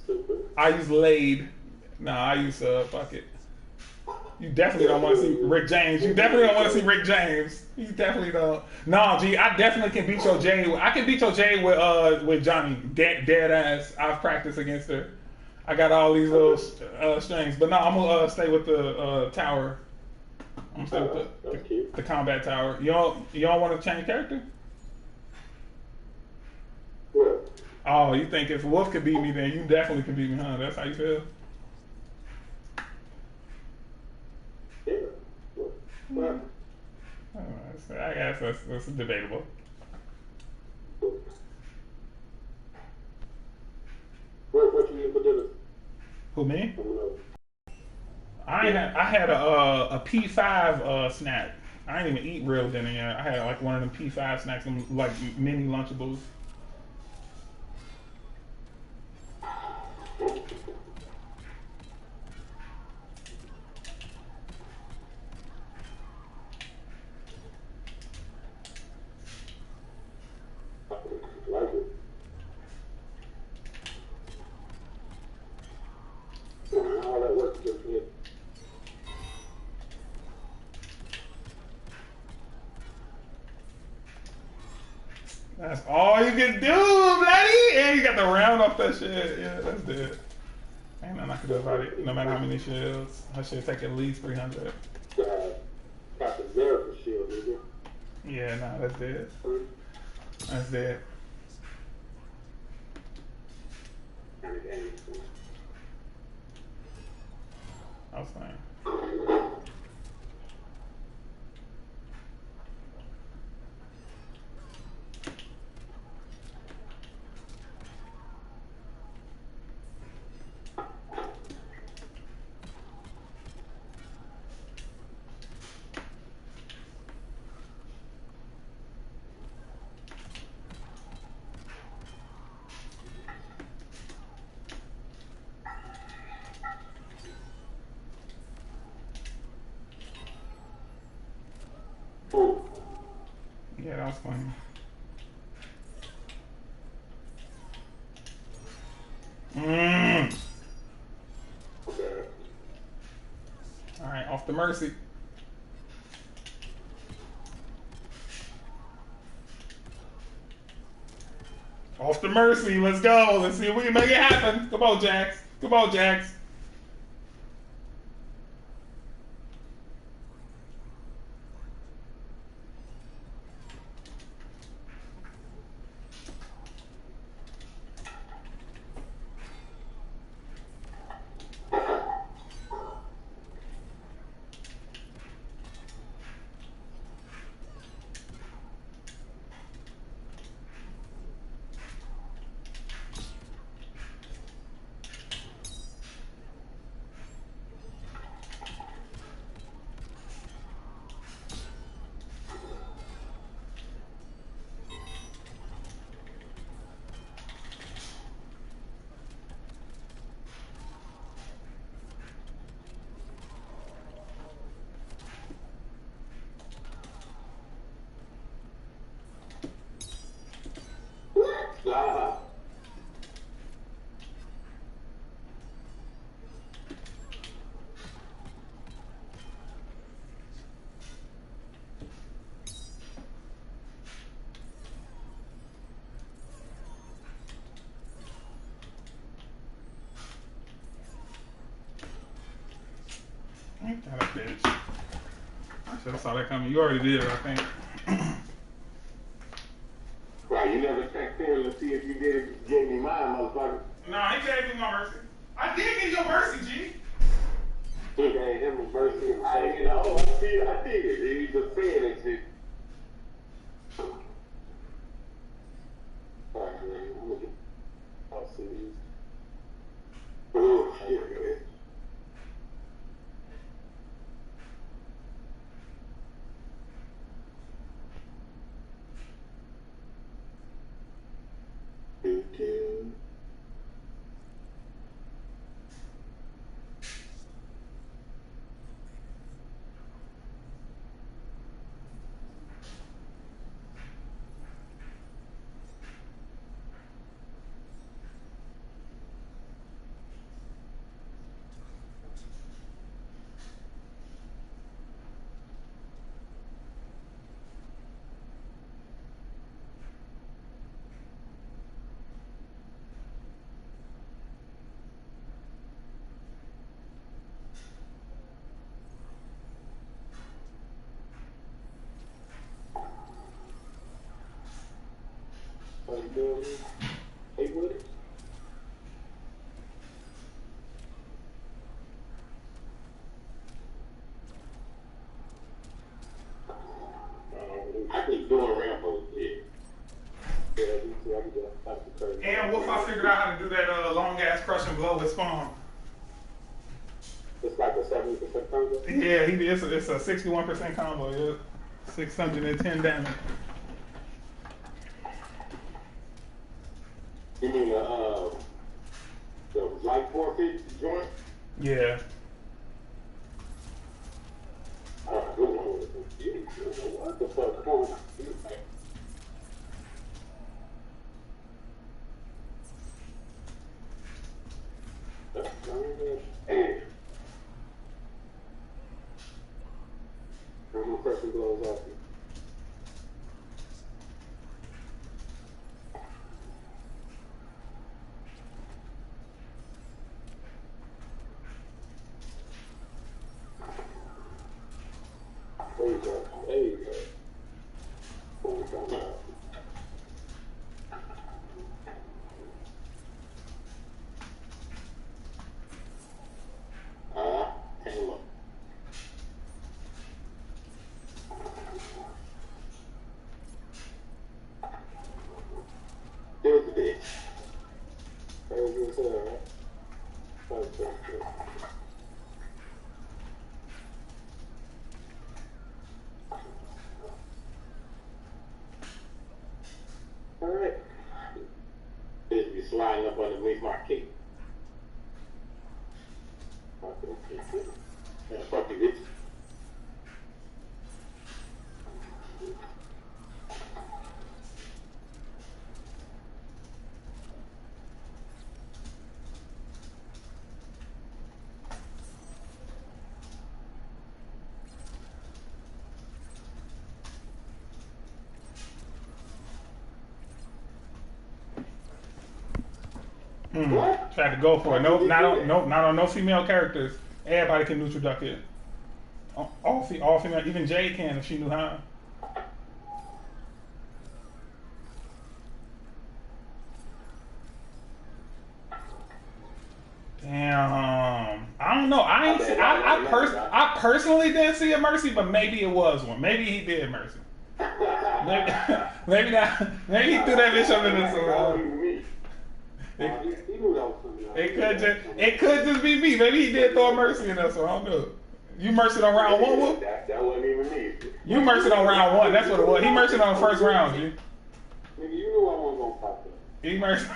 stupid. I use Laid. Nah, I use fuck it. You definitely don't want to see Rick James. You definitely don't want to see Rick James. You definitely don't. No, G, I definitely can beat your Jay. I can beat your Jay with Johnny. Dead ass. I've practiced against her. I got all these little strings, but no, I'm gonna stay with the tower. I'm gonna stay with That's cute. the combat tower. You don't want to change character? What? Oh, you think if Wolf could beat me, then you definitely can beat me, huh? That's how you feel? Yeah. What? I guess that's debatable. What you eat for dinner? Who, me? I don't know. I had a P5 snack. I didn't even eat real dinner yet. I had like one of them P5 snacks, them like mini Lunchables. Like it. All that work just hit. That's all you can do, bloody! And you got to round off that shit. Yeah, that's dead. Ain't nothing I can do about it. No matter how many shields. I should take at least 300. Got the Miracle Shield, nigga. Yeah, nah, that's dead. That's dead. I was fine. Yeah, that was funny. Alright, off the Mercy. Off the Mercy, let's go. Let's see if we can make it happen. Come on, Jax. Come on, Jax. Ain't that a bitch? I should have saw that coming. You already did it, I think. Right, you never checked in to see if you did give me mine, motherfucker. Nah, he gave me my Mercy. I did get your Mercy, G. He gave him a mercy. I didn't know. I did it. He just said it. Shit. All right, man. I'm gonna get. I'll see these. Oh, shit. Hey, with it. I think doing Rambo is And Wolf, I figured out how to do that long ass crush and blow with Spawn. It's like a 70% combo? Yeah, it's a 61% combo, yeah. 610 damage. You mean the light 450 joint? Yeah. What the fuck? I'm pressing gloves off you. There you go. There you go. Hang on. There's the bitch. There's this, okay. Alright. Bitch be sliding up underneath my cape. Yeah, fuck you, bitch. Tried to go for it. Nope, not on no female characters. Everybody can neutral duck it. All female, even Jade can if she knew how. Damn. I don't know. I personally didn't see a Mercy, but maybe it was one. Maybe he did Mercy. Maybe he threw that bitch up in the It could just be me. Maybe he did throw a Mercy in us, so I don't know. You mercied on round one, Wolf? That wasn't even me. You mercied on round one. That's what it was. He mercied on the first round, G. Nigga, you knew I wasn't gonna pop that. He mercied.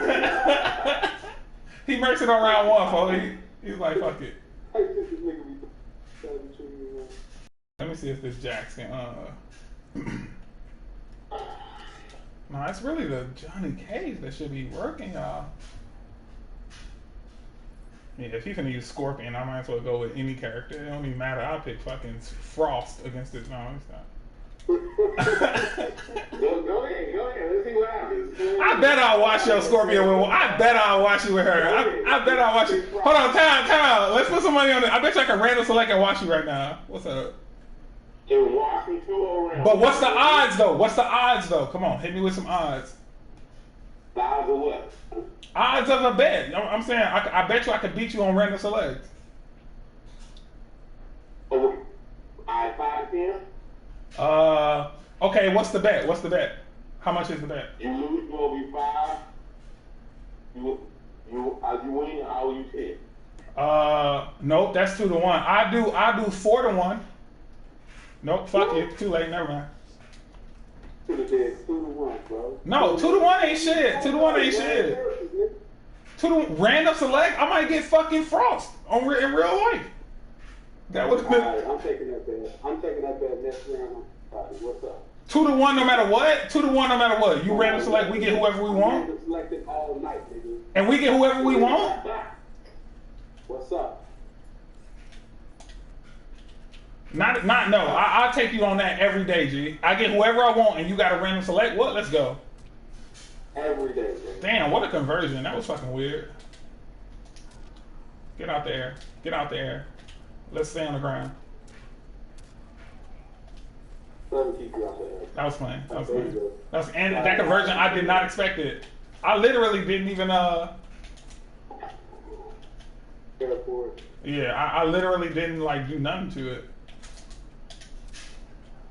He mercied on round one, folks. He's like, fuck it. Let me see if this Jax can. No, it's really the Johnny Cage that should be working, y'all. Yeah, if he's gonna use Scorpion, I might as well go with any character. It don't even matter. I'll pick fucking Frost against it. No, it's not. Go ahead. Let's see what happens. I bet I'll watch your Scorpion with. I bet I'll watch you with her. I bet I'll watch you. Hold on, time out. Let's put some money on it. I bet you I can random select and watch you right now. What's up? And watch me go around. But what's the odds though? What's the odds though? Come on, hit me with some odds. The odds of what? Odds of a bet. I'm saying I bet you I could beat you on random select. Oh, I 5-10. Okay. What's the bet? What's the bet? How much is the bet? You lose, you owe me 5. You win, I owe you 10. Nope. That's 2-1. I do 4-1. Nope. Fuck it. Too late. Never mind. 2-1, bro. No, 2-1 ain't shit. 2-1 ain't shit. 2-1 random select. I might get fucking Frost in real life. That would have been. Right, I'm taking that bet. Next round. What's up? 2-1 no matter what. 2-1 no matter what. You random select. We get whoever we want. Random selected all night, nigga. And we get whoever we want. What's up? No. I'll take you on that every day, G. I get whoever I want, and you got to random select. What? Let's go. Every day, bro. Damn, what a conversion. That was fucking weird. Get out there. Get out there. Let's stay on the ground. That was funny. That was funny. And that conversion, I did not expect it. I literally didn't even yeah, I literally didn't like do nothing to it.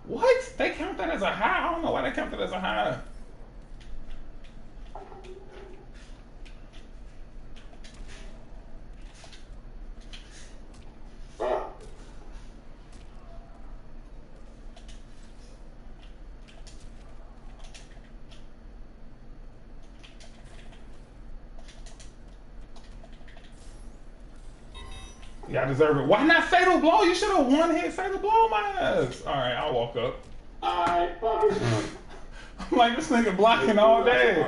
What? They count that as a high? I don't know why they count that as a high. Yeah, I deserve it. Why not fatal blow? You should have one hit fatal blow my ass. All right, I'll walk up. Alright, fuck it. I'm like, this nigga blocking all day.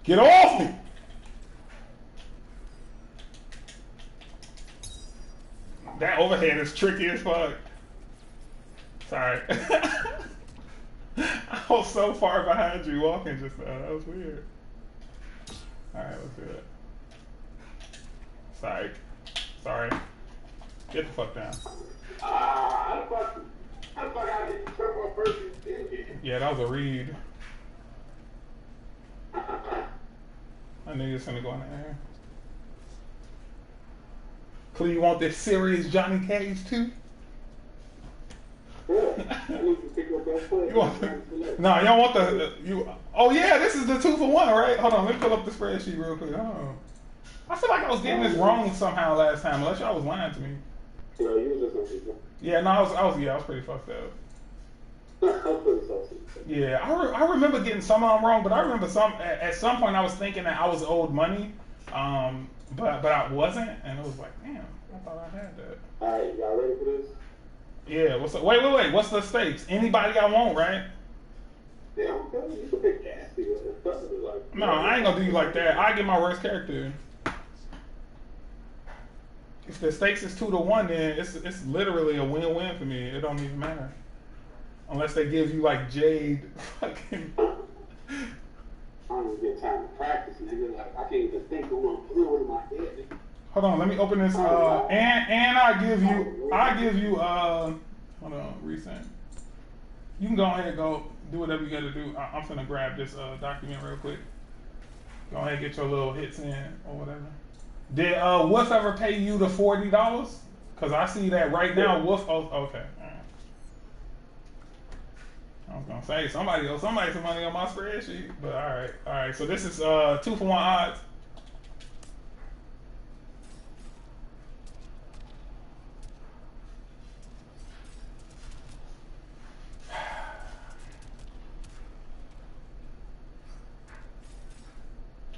Get off me! That overhead is tricky as fuck. Sorry. I was so far behind you walking just now. That was weird. Alright, let's do it. Psych. Sorry. Get the fuck down. Yeah, that was a read. I knew you was gonna go in the air. Clee, you want this serious Johnny Cage too? You want no, you don't want you. Oh yeah, this is the 2 for 1, right? Hold on, let me pull up the spreadsheet real quick. Oh, I feel like I was getting this wrong somehow last time, unless y'all was lying to me. No, you was just yeah, no, I was pretty fucked up. Yeah, I remember getting some of them wrong, but I remember at some point I was thinking that I was owed money, but I wasn't, and it was like, damn, I thought I had that. All right, y'all ready for this? Yeah. What's up? Wait. What's the stakes? Anybody I want, right? Yeah, I'm telling you, you can pick Cassie. Like, no, I ain't gonna do you like that. I get my worst character. If the stakes is 2 to 1, then it's literally a win-win for me. It don't even matter. Unless they give you like Jade fucking. I don't even get time to practice, nigga. Like, I can't even think of what I'm doing in my head. Hold on, let me open this. And I give you, hold on, recent. You can go ahead and go do whatever you gotta do. I'm finna grab this document real quick. Go ahead and get your little hits in or whatever. Did Wolf ever pay you the $40? Cause I see that right now. Wolf. Oh, okay. I was gonna say somebody owes somebody some money on my spreadsheet, but all right. So this is 2 for 1 odds.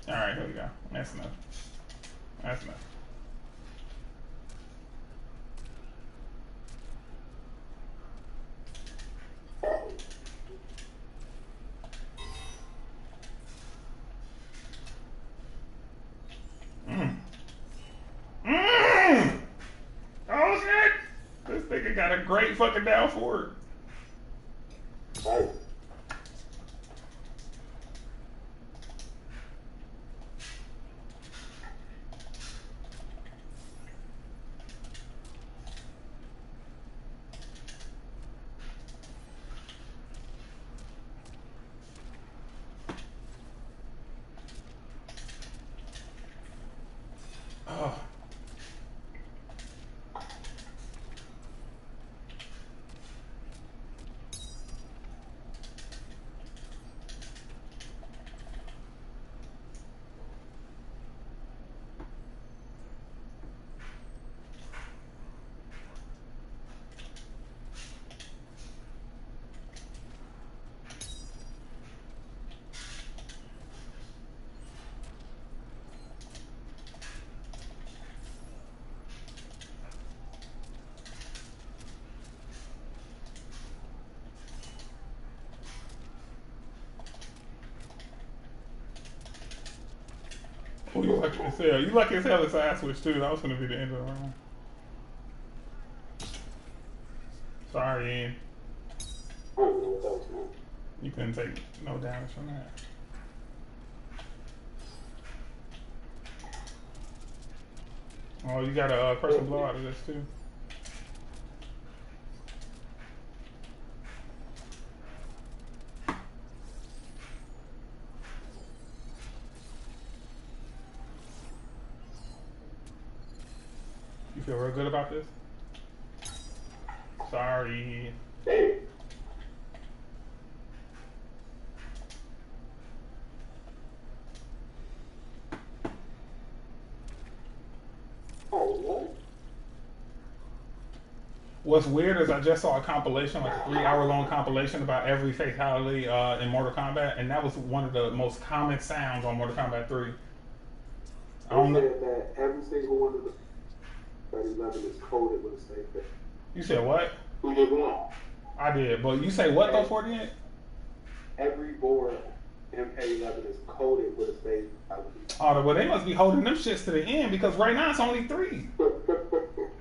All right, here we go. That's enough. That's enough. Oh shit! This nigga got a great fucking down forward. Right. Oh. You lucky as hell. You lucky as hell it's an ass switch too. That was gonna be the end of the round. Sorry, Ian. You couldn't take no damage from that. Oh, you got a person blow out of this too. You feel real good about this? Sorry. Hey. What's weird is I just saw a compilation, like a 3-hour-long compilation about every fatality in Mortal Kombat, and that was one of the most common sounds on Mortal Kombat 3. I don't know that every single one of the 11 is coded with the same thing. You said what? Who did one? I did, but you say what though, 48? Every board MK11 is coded with a same fatality. Oh, well, they must be holding them shits to the end because right now it's only 3.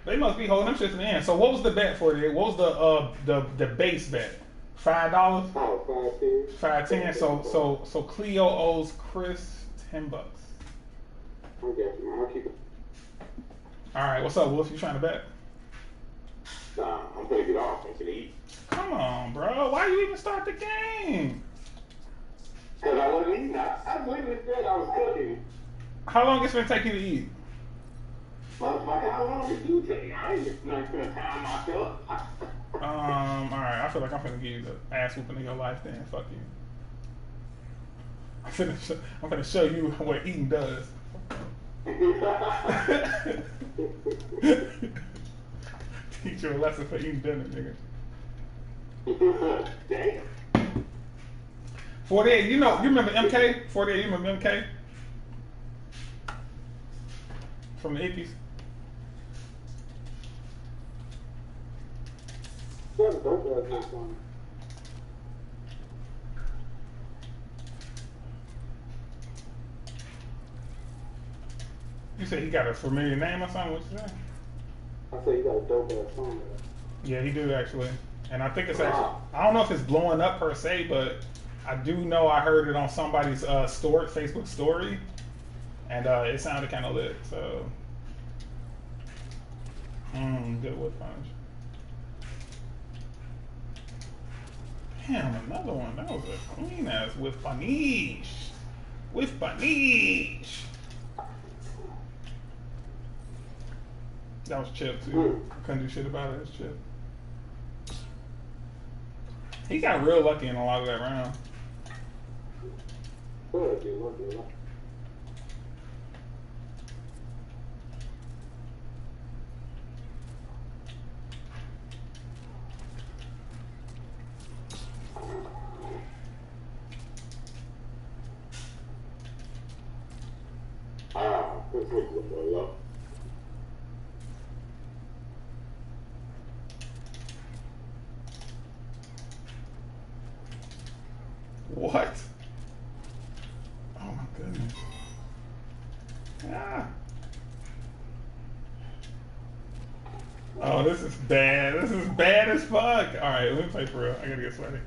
They must be holding them shits to the end. So what was the bet for it? What was the base bet? $5? Oh, 510. $5.10. So Cleo owes Chris $10. I got you, man. I'll keep it. All right, what's up, Wolf? You trying to bet? Nah, I'm gonna get off and eat. Come on, bro. Why you even start the game? Cause I wasn't eating. I literally said I was cooking. How long it's gonna take you to eat? Motherfucker, how long did you take? I ain't gonna spend time myself. All right. I feel like I'm gonna give you the ass whooping of your life. Then fuck you. I'm gonna show you what eating does. Teach you a lesson for eating dinner, nigga. Damn. 48, you remember MK? 48, you remember MK? From the 80s? You said he got a familiar name or something? What you say? I said you got a dope ass song. Yeah, he do actually. And I think it's actually, I don't know if it's blowing up per se, but I do know I heard it on somebody's Facebook story. And it sounded kind of lit, so. Good wood punch. Damn, another one. That was a clean ass with punish. With punish. That was Chip too. Couldn't do shit about it. It's Chip. He got real lucky in a lot of that round. What? Oh my goodness. Ah. Oh, this is bad. This is bad as fuck. Alright, let me play for real. I gotta get sweaty.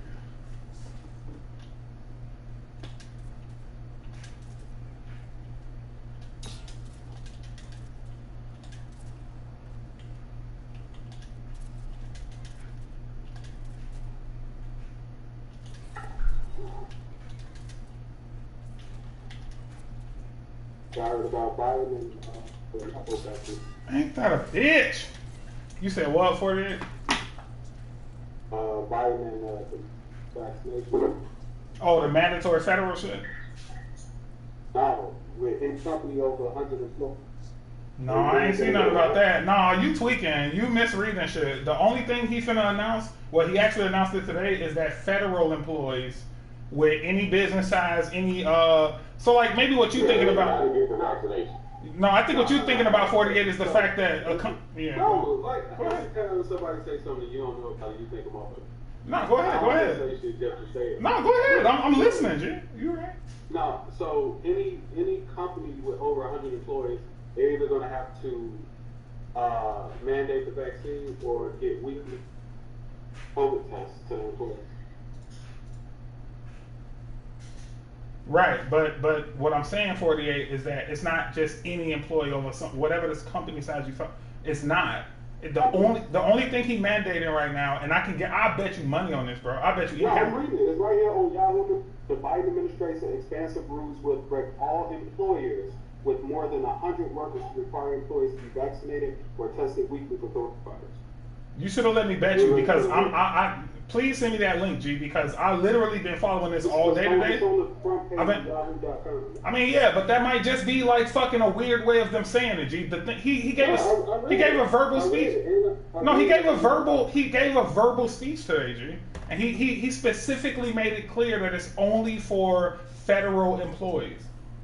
About Biden Ain't that a bitch? You said what, 48? Biden and the vaccination. Oh, the mandatory federal shit? No, with any company over 100 employees. No, I ain't seen nothing about that. No, you tweaking. You misreading shit. The only thing he finna announce, well, he actually announced it today, is that federal employees with any business size, any, so like maybe what you thinking about. No, I think what you're thinking about 48 is the fact that yeah. No, like anytime somebody say something you don't know how you think about it. No, go ahead. No, go ahead. I'm listening, G. You right? No, so any company with over 100 employees, they're either going to have to mandate the vaccine or get weekly COVID tests to their employees. Right, but what I'm saying, 48, is that it's not just any employee over some whatever this company size you talk. It's not. The only thing he mandating right now, and I bet you money on this, bro. I bet you. No, I'm reading it. It's right here on Yahoo. The Biden administration expansive rules will direct all employers with more than 100 workers to require employees to be vaccinated or tested weekly for coronavirus. You should have let me bet you because I please send me that link, G, because I literally been following this all day today. It's on the front page of Yahoo.com. I mean, yeah, but that might just be like fucking a weird way of them saying it, G. He gave a verbal speech. No, he gave a verbal speech today, G, and he specifically made it clear that it's only for federal employees.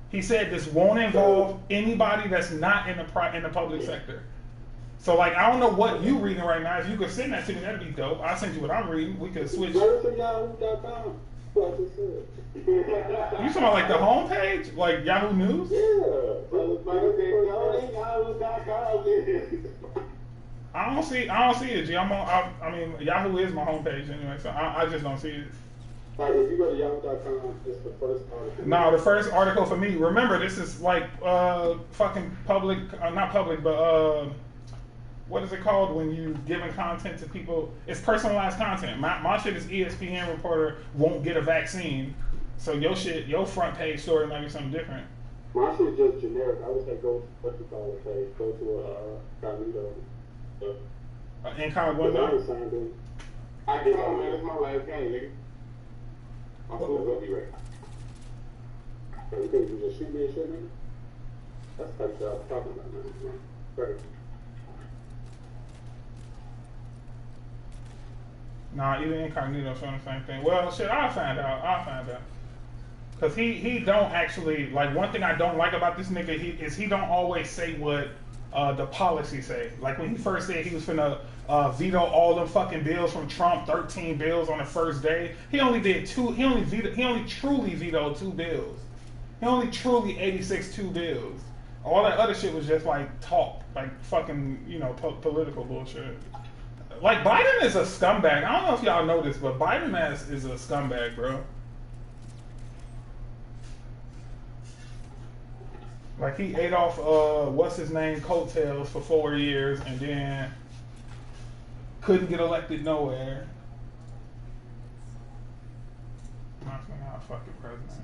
He said this won't involve anybody that's not in the public sector. So, like, I don't know what you reading right now. If you could send that to me, that'd be dope. I'll send you what I'm reading. We could switch. Go to Yahoo.com. You talking about like the homepage, like Yahoo News? I don't see it, G. I mean, Yahoo is my homepage anyway, so I just don't see it. Like, if you go to Yahoo.com, it's the first article. No, the first article for me. Remember, this is like fucking public, not public, but what is it called when you giving content to people? It's personalized content. My shit is ESPN reporter won't get a vaccine, so your front page story might be something different. My shit is just generic. I would say go to what you call it page. Go to Cognito. Incognito. I get on, man. It's my last game, nigga. My food's gonna be ready. You think you just shoot me and shit, nigga? That's the type of shit I was talking about, man. Right. Nah, even Incognito showing the same thing. Well, shit, I'll find out. Cause he don't actually, like, one thing I don't like about this nigga he don't always say what the policy say. Like when he first said he was finna veto all them fucking bills from Trump, 13 bills on the first day. He only did two. He only truly vetoed 2 bills. He only truly 86 bills. All that other shit was just like talk, like fucking political bullshit. Like, Biden is a scumbag. I don't know if y'all know this, but Biden is a scumbag, bro. Like, he ate off, what's his name, coattails for 4 years, and then couldn't get elected nowhere. Not a fucking president.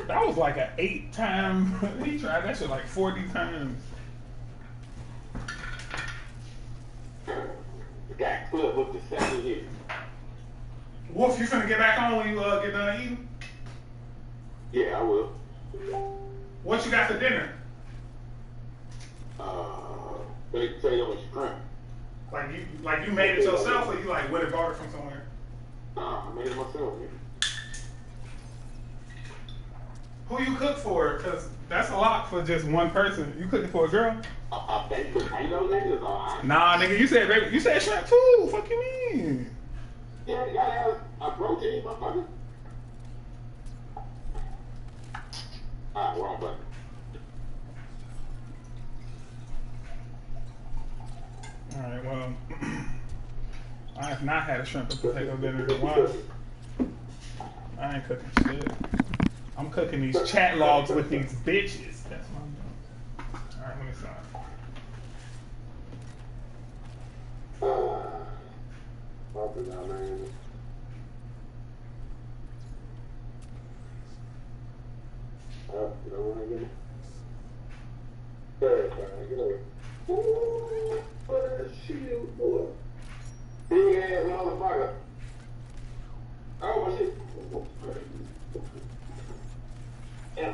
That was like an 8-time. He tried that shit like 40 times. Got clip with the second here. Wolf, you finna get back on when you get done eating? Yeah, I will. What you got for dinner? Baked potato and shrimp. Like you made it yourself, or you like went and bought it from somewhere? Nah, I made it myself, man. Who you cook for? Cause that's a lot for just one person. You cooking for a girl? I baked potato, niggas. Nah, nigga, you said shrimp too. Fuck you mean? Yeah, you gotta have a protein, motherfucker. Alright, wrong button. Alright, well, I have not had a shrimp and potato dinner in a while. I ain't cooking shit. I'm cooking these chat logs with these bitches. That's what I'm doing. All right, let me sign. Popping out, man. You don't want to get it? Get over. Ooh, what a shield, boy. Big ass motherfucker. Oh, my shit. Yeah.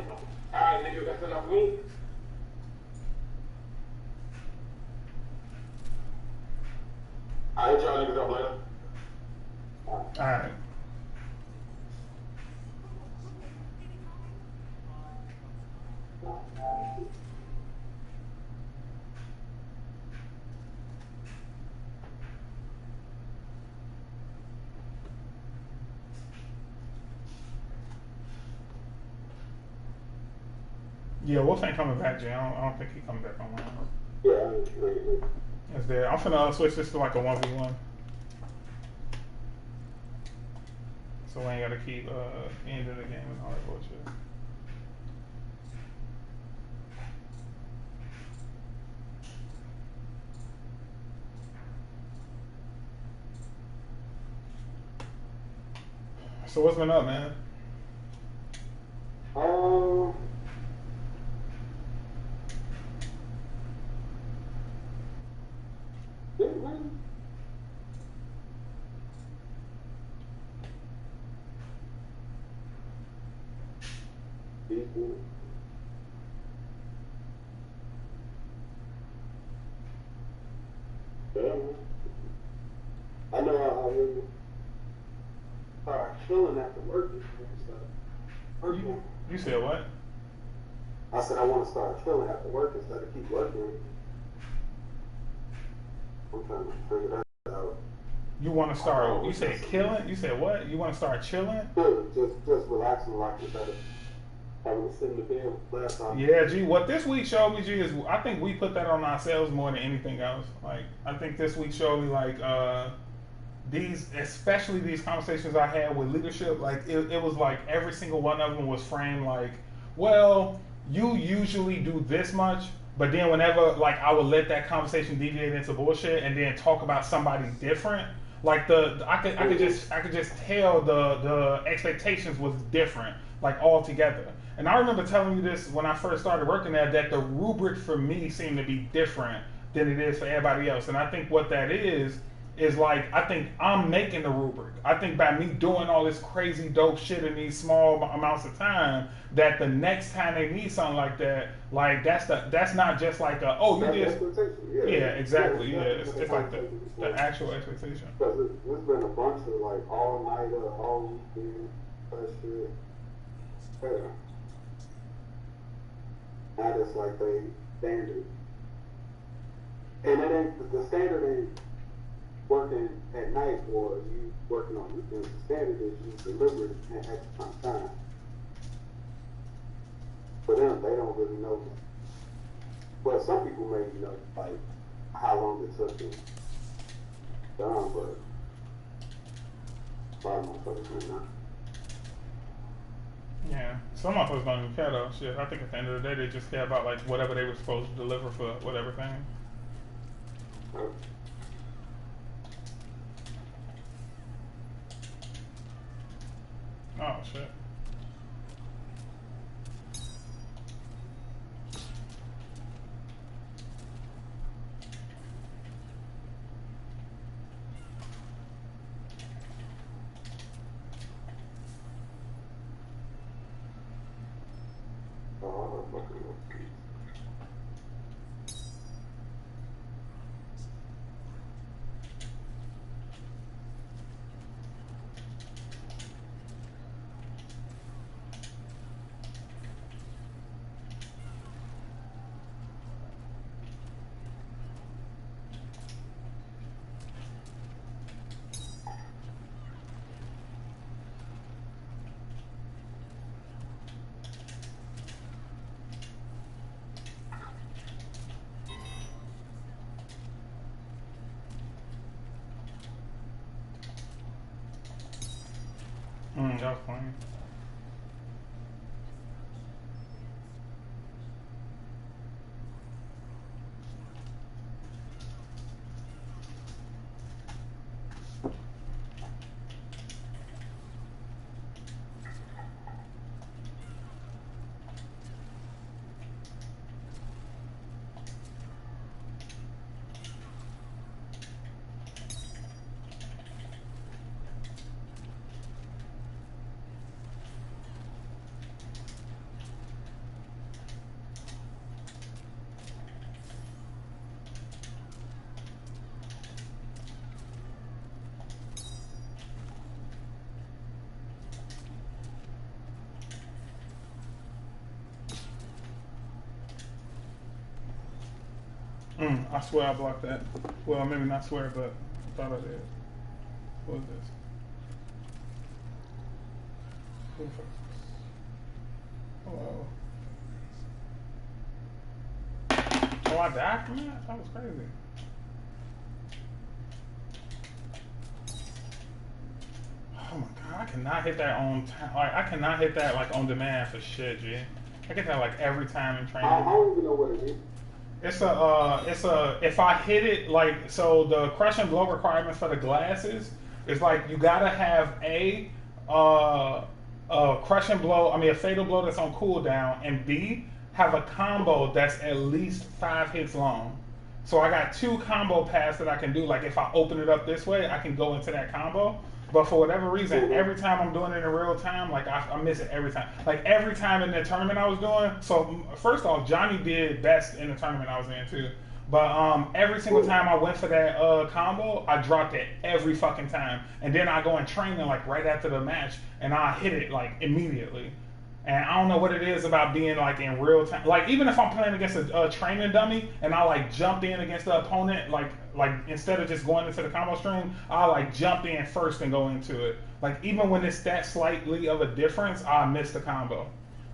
Alright, nigga, that's enough for me. I'll hit y'all niggas up later. Alright. Yeah, Wolf ain't coming back, Jay. I don't think he coming back online. Yeah, It's there. I'm finna switch this to like a 1v1. So we ain't gotta keep ending the game and all that bullshit. So what's been up, man? I know I really start chilling after work and stuff. You said what? I said I want to start chilling after work instead of keep working. I'm trying to figure that out. You want to start? You said killing? You said what? You want to start chilling? Just relaxing, like instead of having to sit in the bed with laptop. Yeah, G. What this week showed me, G, is I think we put that on ourselves more than anything else. Like, I think this week showed me like especially these conversations I had with leadership. Like, it was like every single one of them was framed like, well, you usually do this much. But then whenever like I would let that conversation deviate into bullshit and then talk about somebody different, like I could just tell the expectations was different, like altogether. And I remember telling you this when I first started working there, that the rubric for me seemed to be different than it is for everybody else. And I think what that is like, I think I'm making the rubric. I think by me doing all this crazy dope shit in these small amounts of time, that the next time they need something like that, like that's not just like a, oh, you did. Yeah, exactly. Yeah, it's like the actual expectation. Because there's been a bunch of like all nighter, all weekend, that shit. Yeah. Now it's like they standard, and it ain't the standard ain't working at night or you working on weekends. The standard is you deliver it at X time. For them, they don't really know. Well, some people may know like how long it took them done, but a lot of motherfuckers may not. Yeah, some motherfuckers don't even care though. Shit, I think at the end of the day, they just care about like whatever they were supposed to deliver for whatever thing. Oh shit. That was funny. I swear I blocked that. Well, maybe not swear, but I thought I did. What is this? Who the fuck is this? Hello. Oh, I died from that? That was crazy. Oh my god, I cannot hit that on time. Like, I cannot hit that like on demand for shit, G. I get that like every time in training. I don't even know what it is. It's if I hit it, like, so the crush and blow requirements for the glasses is like you gotta have a crush and blow, a fatal blow that's on cooldown, and B, have a combo that's at least 5 hits long. So I got 2 combo paths that I can do. Like if I open it up this way, I can go into that combo. But for whatever reason, every time I'm doing it in real time, like I miss it every time. Like every time in the tournament I was doing. So first off, Johnny did best in the tournament I was in too. But every single time I went for that combo, I dropped it every fucking time. And then I go in training like right after the match, and I hit it like immediately. And I don't know what it is about being like in real time. Like even if I'm playing against a training dummy and I like jumped in against the opponent, like instead of just going into the combo stream, I like jumped in first and go into it. Like even when it's that slightly of a difference, I miss the combo.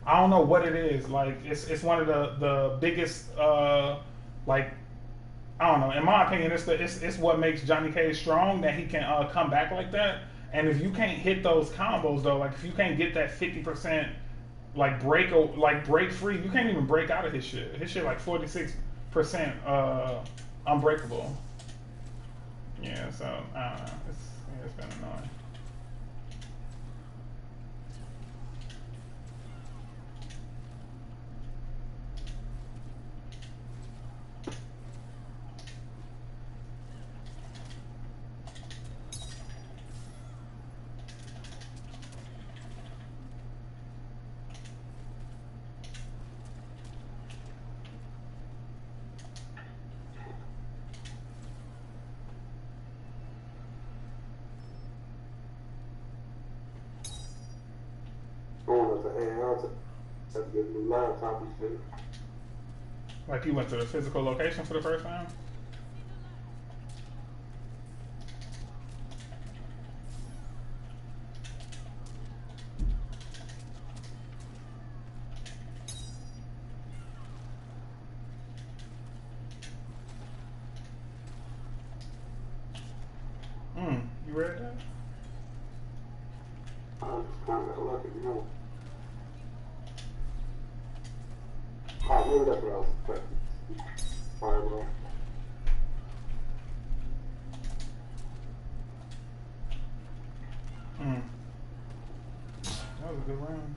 I don't know what it is. Like it's one of the biggest like I don't know. In my opinion, it's what makes Johnny Cage strong, that he can come back like that. And if you can't hit those combos though, like if you can't get that 50%. Like break free, you can't even break out of his shit. His shit like 46% unbreakable. Yeah, so I don't know. It's been annoying. Like you went to the physical location for the first time? You read that? I'm just kind of lucky, you know. Maybe that's what I was expecting. Fireball. That was a good round.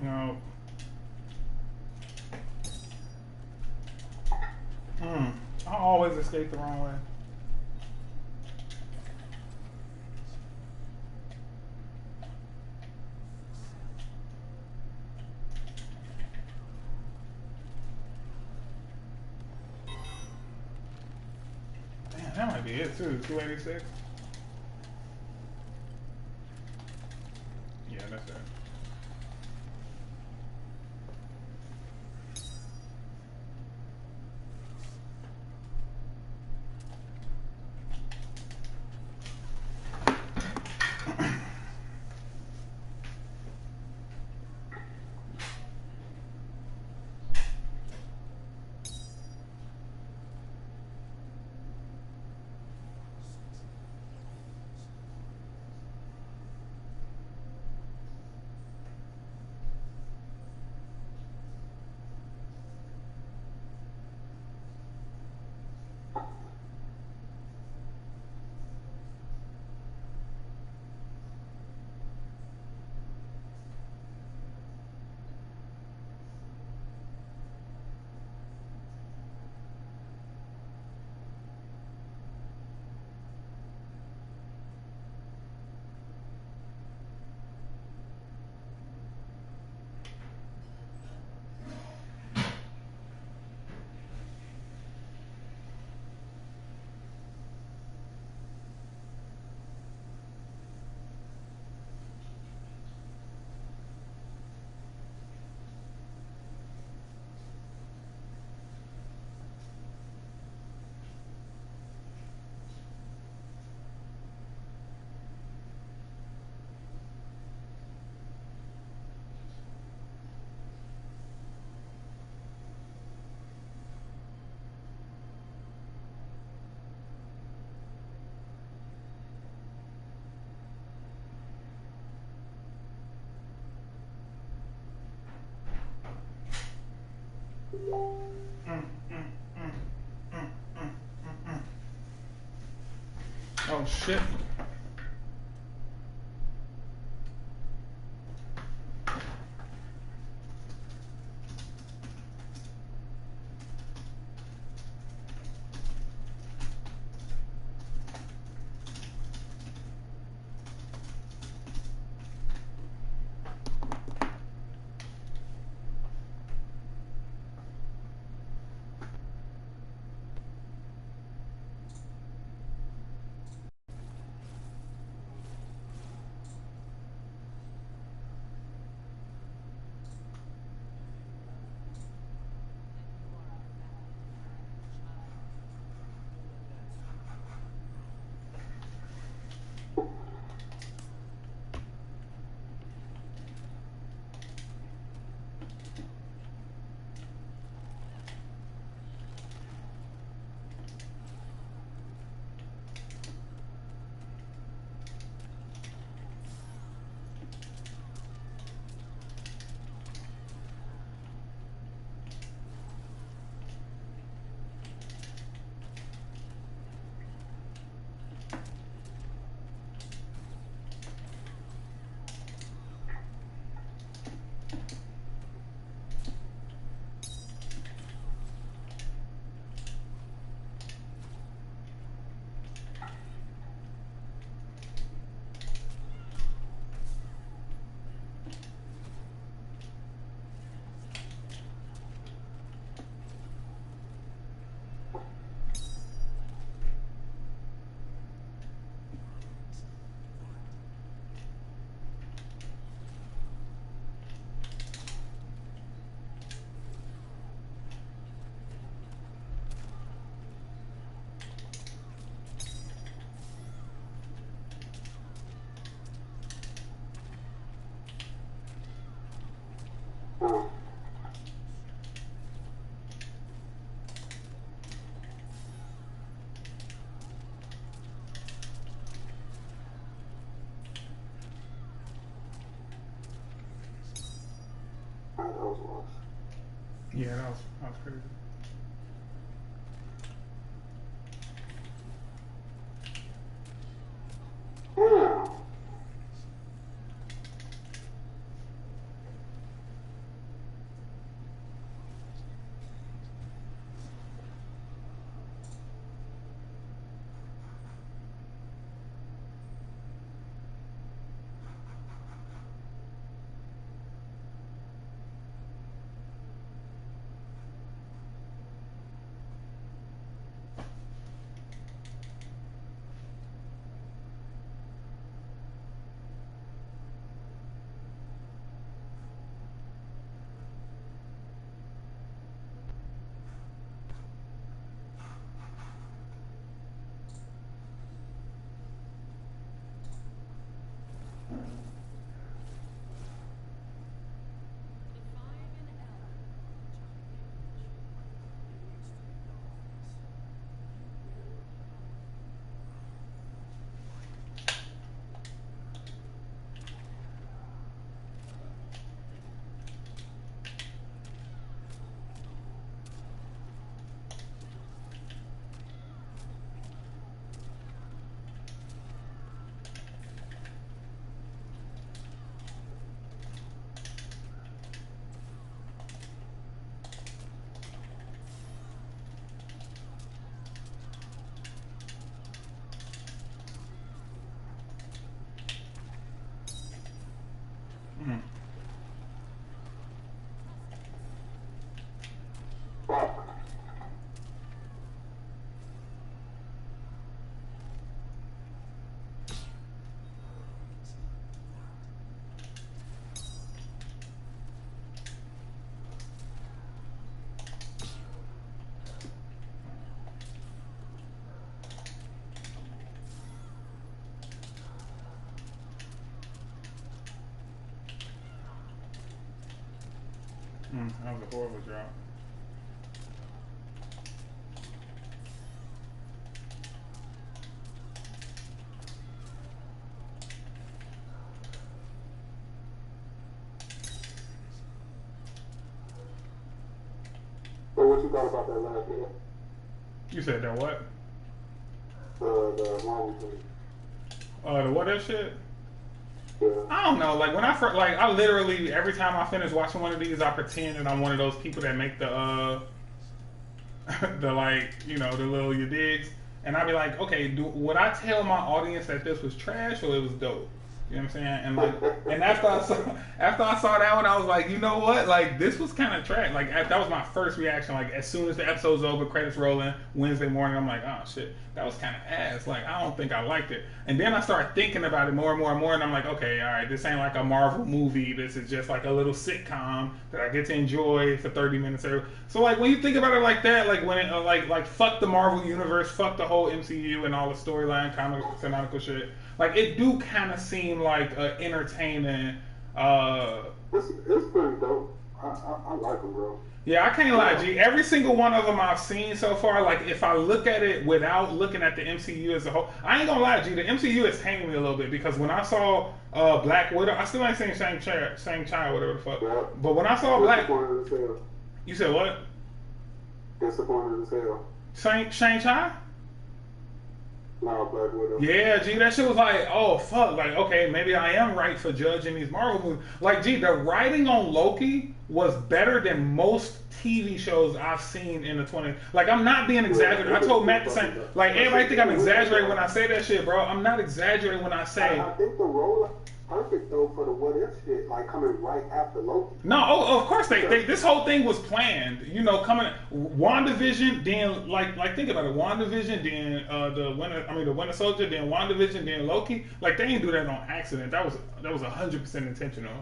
No. I always escape the wrong way. Damn, that might be it too. 286. Yeah, that's it. Mm, mm, mm, mm, mm, mm. Oh shit. Yeah, that was crazy. Mm. That was a horrible drop. what you thought about that last year? You said that what? The Marvel thing. The what if shit? Yeah. I don't know. Like when I first, like I literally every time I finish watching one of these, I pretend that I'm one of those people that make the the like the little you digs, and I'd be like, okay, would I tell my audience that this was trash or it was dope? You know what I'm saying? And like, and after I saw that one, I was like, you know what? Like this was kind of trash. Like that was my first reaction. Like as soon as the episode's over, credits rolling, Wednesday morning, I'm like, oh shit, that was kind of ass. Like I don't think I liked it. And then I started thinking about it more and more and more, and I'm like, okay, all right, this ain't like a Marvel movie. This is just like a little sitcom that I get to enjoy for 30 minutes. So like when you think about it like that, like when it, like fuck the Marvel universe, fuck the whole MCU and all the storyline, canonical shit. Like it do kind of seem like entertaining. It's pretty dope. I like them, bro. Yeah, I can't lie, G. Every single one of them I've seen so far, like if I look at it without looking at the MCU as a whole, I ain't gonna lie, G. The MCU is hanging me a little bit because when I saw Black Widow, I still ain't seen Shang-Chi, whatever the fuck. Yeah. But when I saw Black, Disappointed as hell. you said what? Disappointed as hell. Shang-Chi? No, Black Widow. Yeah, G, that shit was like, oh fuck, like okay, maybe I am right for judging these Marvel movies. Like, G, the writing on Loki was better than most TV shows I've seen in the 20s. Like, I'm not being exaggerating. I told Matt the same. Like, everybody think I'm exaggerating when I say that shit, bro. I'm not exaggerating when I say. I think the role perfect though for the what if shit, like coming right after Loki. No, of course they this whole thing was planned. Coming WandaVision, then like think about it, WandaVision, then the Winter Soldier, then WandaVision, then Loki. Like they didn't do that on accident. That was 100% intentional.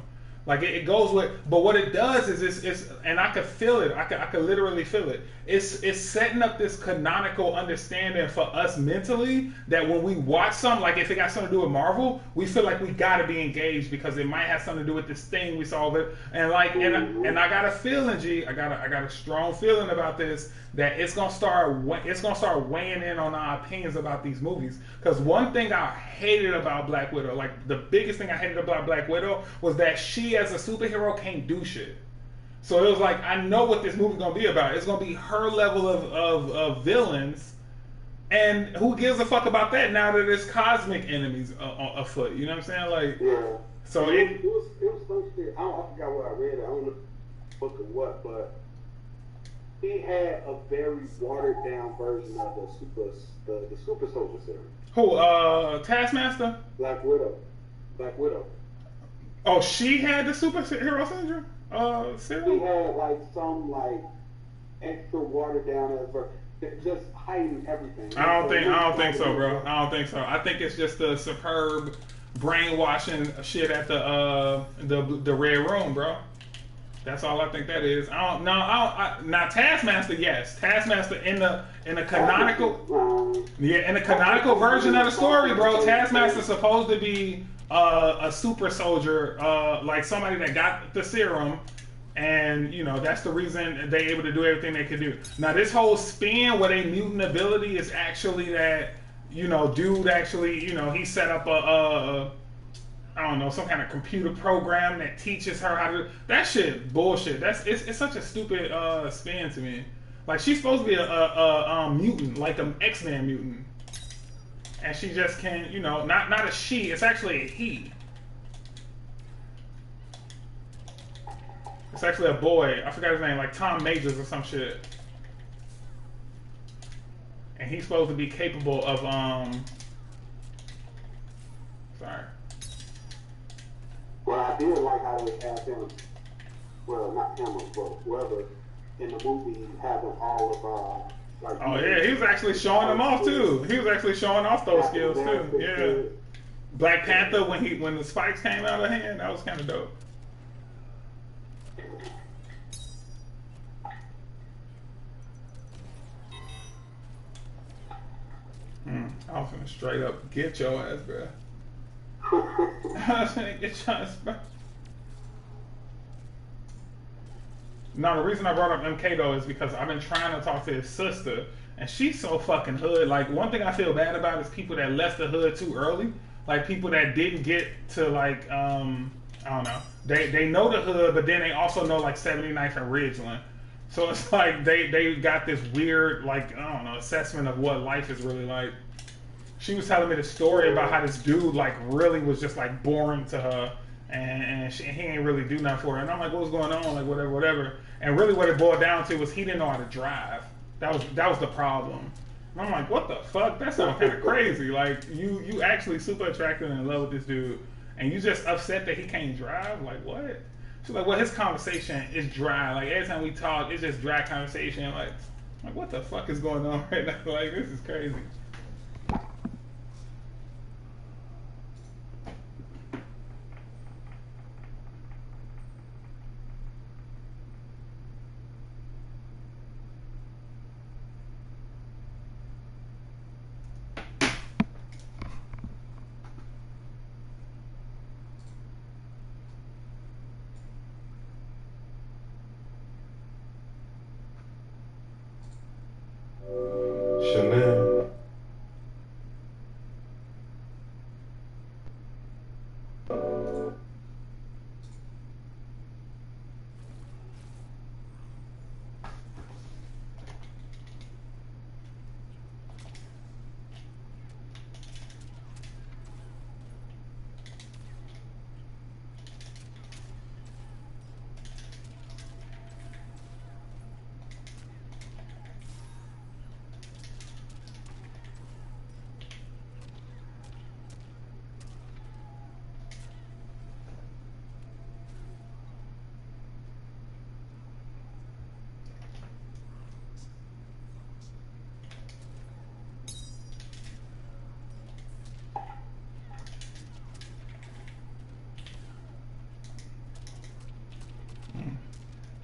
Like it goes with, but what it does is it's and I could feel it. I could literally feel it. It's setting up this canonical understanding for us mentally that when we watch something, like if it got something to do with Marvel, we feel like we gotta be engaged because it might have something to do with this thing we saw. And I got a feeling, G. I got a strong feeling about this that it's gonna start weighing in on our opinions about these movies. Because one thing I hated about Black Widow, like the biggest thing I hated about Black Widow, was that she as a superhero can't do shit. So it was like, I know what this movie's gonna be about. It's gonna be her level of villains, and who gives a fuck about that now that there's cosmic enemies afoot? You know what I'm saying? Like, yeah. So it was some shit. I forgot what I read. I don't know book or what, but he had a very watered down version of the super soldier serum. Who? Taskmaster? Black Widow. Oh, she had the superhero syndrome? Serum? He had like some extra watered down as just hiding everything. I don't think so, bro. I don't think so. I think it's just the superb brainwashing shit at the Red Room, bro. That's all I think that is. Now Taskmaster, yes, Taskmaster in the canonical, in the canonical version of the story, bro. Taskmaster's supposed to be a super soldier, like somebody that got the serum, and that's the reason they're able to do everything they could do. Now this whole spin with a mutant ability is actually that dude actually he set up I don't know, some kind of computer program that teaches her how to. That shit bullshit. It's such a stupid spin to me. Like she's supposed to be a mutant, like an X-Men mutant, and she just can't. Not a she. It's actually a he. It's actually a boy. I forgot his name, like Tom Majors or some shit. And he's supposed to be capable of Sorry. Well, I did like how they had him, well, not him, but whoever in the movie have them all of oh yeah, he was actually showing them off too. He was actually showing off those skills too. Yeah. Black Panther when the spikes came out of hand, that was kind of dope. I was gonna straight up get your ass, bro. I was gonna get your ass, bro. No, the reason I brought up MK though is because I've been trying to talk to his sister, and she's so fucking hood. Like one thing I feel bad about is people that left the hood too early. Like people that didn't get to like I don't know. They know the hood, but then they also know like 79th and Ridgeland. So it's like they got this weird, like, I don't know, assessment of what life is really like. She was telling me the story about how this dude like really was just like boring to her, and he ain't really do nothing for her. And I'm like, what's going on? Like whatever. And really, what it boiled down to was he didn't know how to drive. That was the problem. And I'm like, what the fuck? That sounds kind of crazy. Like you actually super attracted and in love with this dude, and you just upset that he can't drive. Like what? She's like, well, his conversation is dry. Like every time we talk, it's just dry conversation. Like what the fuck is going on right now? Like this is crazy. Chanel.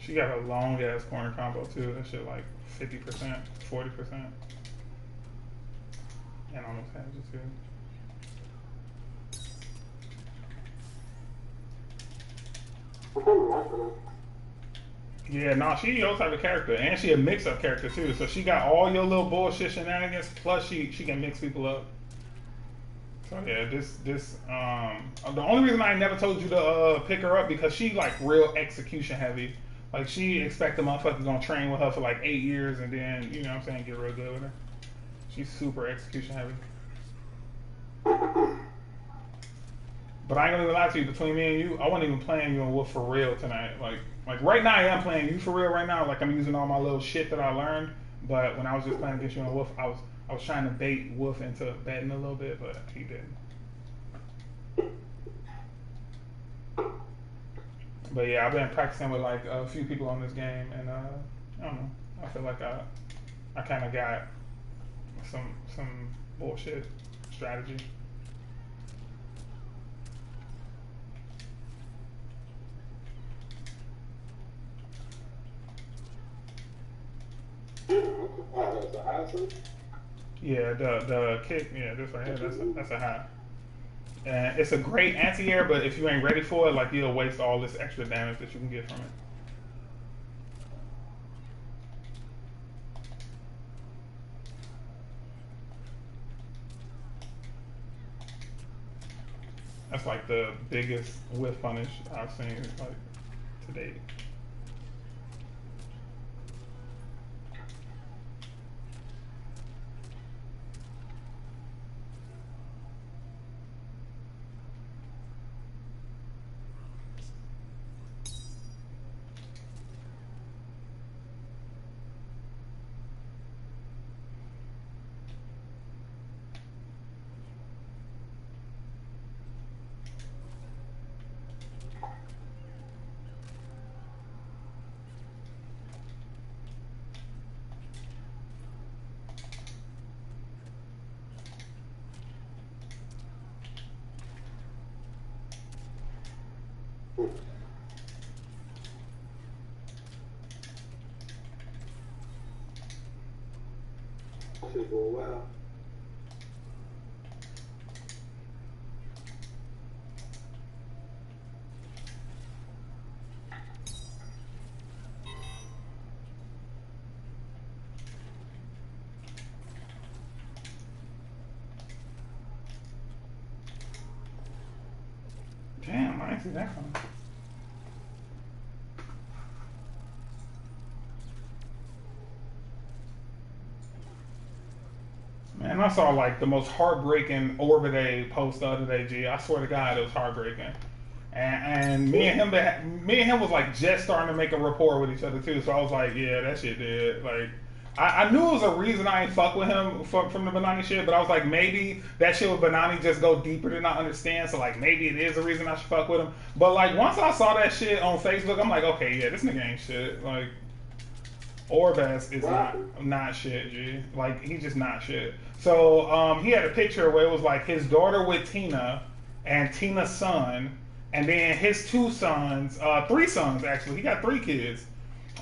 She got a long ass corner combo too. That shit like 50%, 40%. And almost has it too. Yeah, no, she your type of character, and she a mix-up character too. So she got all your little bullshit shenanigans, plus she can mix people up. So yeah, the only reason I never told you to pick her up because she like real execution heavy. Like she expect the motherfucker gonna train with her for like 8 years and then you know what I'm saying get real good with her. She's super execution heavy. But I ain't gonna even lie to you. Between me and you, I wasn't even playing you on Wolf for real tonight. Like right now, I am playing you for real right now. Like I'm using all my little shit that I learned. But when I was just playing against you on Wolf, I was trying to bait Wolf into betting a little bit, but he didn't. But yeah, I've been practicing with like a few people on this game, and I don't know. I feel like I kind of got some bullshit strategy. Yeah, the kick, yeah, this right here, that's a high. And it's a great anti-air, but if you ain't ready for it, like you'll waste all this extra damage that you can get from it. That's like the biggest whiff punish I've seen like to date. Should go well. Damn, I didn't see that coming. I saw like the most heartbreaking Orbit post the other day, G. I swear to God, it was heartbreaking. And me and him was like just starting to make a rapport with each other too. So I was like, yeah, that shit did. Like, I knew it was a reason I ain't fuck with him from the Banani shit, but I was like, maybe that shit with Banani just go deeper than I understand. So like, maybe it is a reason I should fuck with him. But like, once I saw that shit on Facebook, I'm like, okay, yeah, this nigga ain't shit. Like, Orbas is not shit, G. Like, he's just not shit. So he had a picture where it was like his daughter with Tina and Tina's son, and then his two sons, 3 sons actually. He got 3 kids.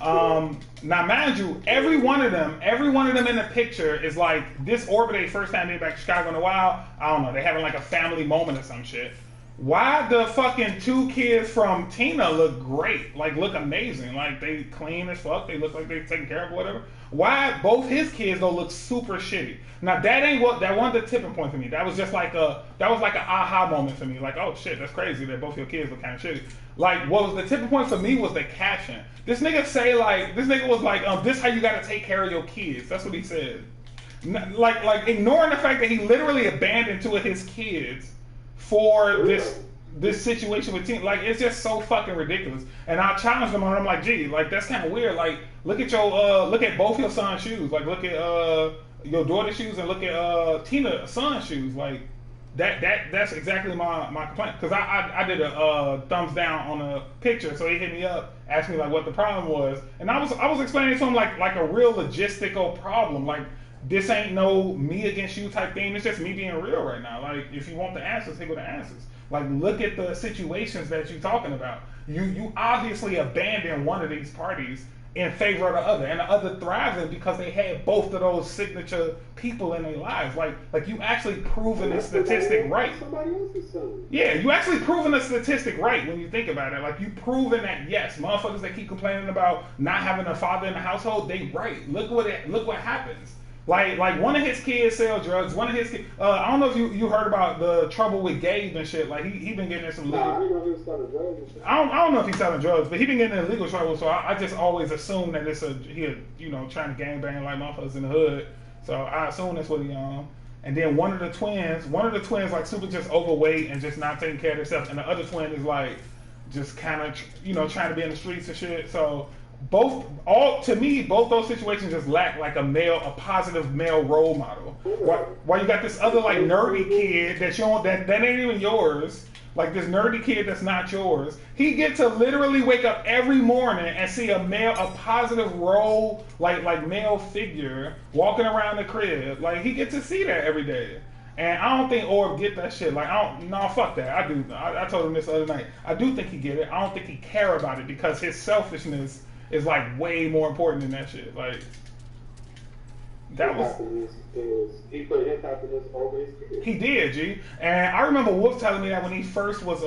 Now, mind you, every one of them in the picture is like this Orbit first time being back to Chicago in a while. I don't know. They having like a family moment or some shit. Why the fucking 2 kids from Tina look great? Like, look amazing. Like, they clean as fuck. They look like they taken care of or whatever. Why both his kids though look super shitty? Now that wasn't the tipping point for me. That was just like an aha moment for me. Like, oh shit, that's crazy that both your kids look kind of shitty. Like, what was the tipping point for me was the caption. This nigga was like, this how you gotta take care of your kids. That's what he said. Like ignoring the fact that he literally abandoned 2 of his kids for this situation with Tina. Like, it's just so fucking ridiculous. And I challenged him on it. I'm like, gee, like, that's kind of weird. Like, look at both your son's shoes. Like, look at your daughter's shoes and look at Tina's son's shoes. Like, that's exactly my complaint. Because I did a thumbs down on a picture, so he hit me up, asked me like what the problem was, and I was explaining to him like a real logistical problem. Like, this ain't no me against you type thing. It's just me being real right now. Like, if you want the answers, here go the answers. Like, look at the situations that you're talking about. You obviously abandoned one of these parties in favor of the other, and the other thrives in because they had both of those signature people in their lives. Like you actually proven the statistic right. Yeah, you actually proven the statistic right when you think about it. Like, you proven that yes, motherfuckers that keep complaining about not having a father in the household, they right. Look what happens. Like one of his kids sell drugs. One of his kids, I don't know if you heard about the trouble with Gabe and shit. Like, he been getting in some legal. I didn't know he was selling drugs and shit. I don't know if he's selling drugs, but he been getting in legal trouble. So I just always assume that he trying to gangbang like motherfuckers in the hood. So I assume that's what he on. And then one of the twins like super just overweight and just not taking care of themselves, and the other twin is like just kind of trying to be in the streets and shit. So both those situations just lack like a positive male role model. Why you got this other like nerdy kid that ain't even yours, like this nerdy kid that's not yours. He gets to literally wake up every morning and see a positive role like male figure walking around the crib. Like, he gets to see that every day. And I don't think Orb get that shit. Like, fuck that. I do. I told him this the other night. I do think he get it. I don't think he care about it because his selfishness is like way more important than that shit. Like, that was. He put his happiness over his kids. He did, G. And I remember Wolf telling me that when he first was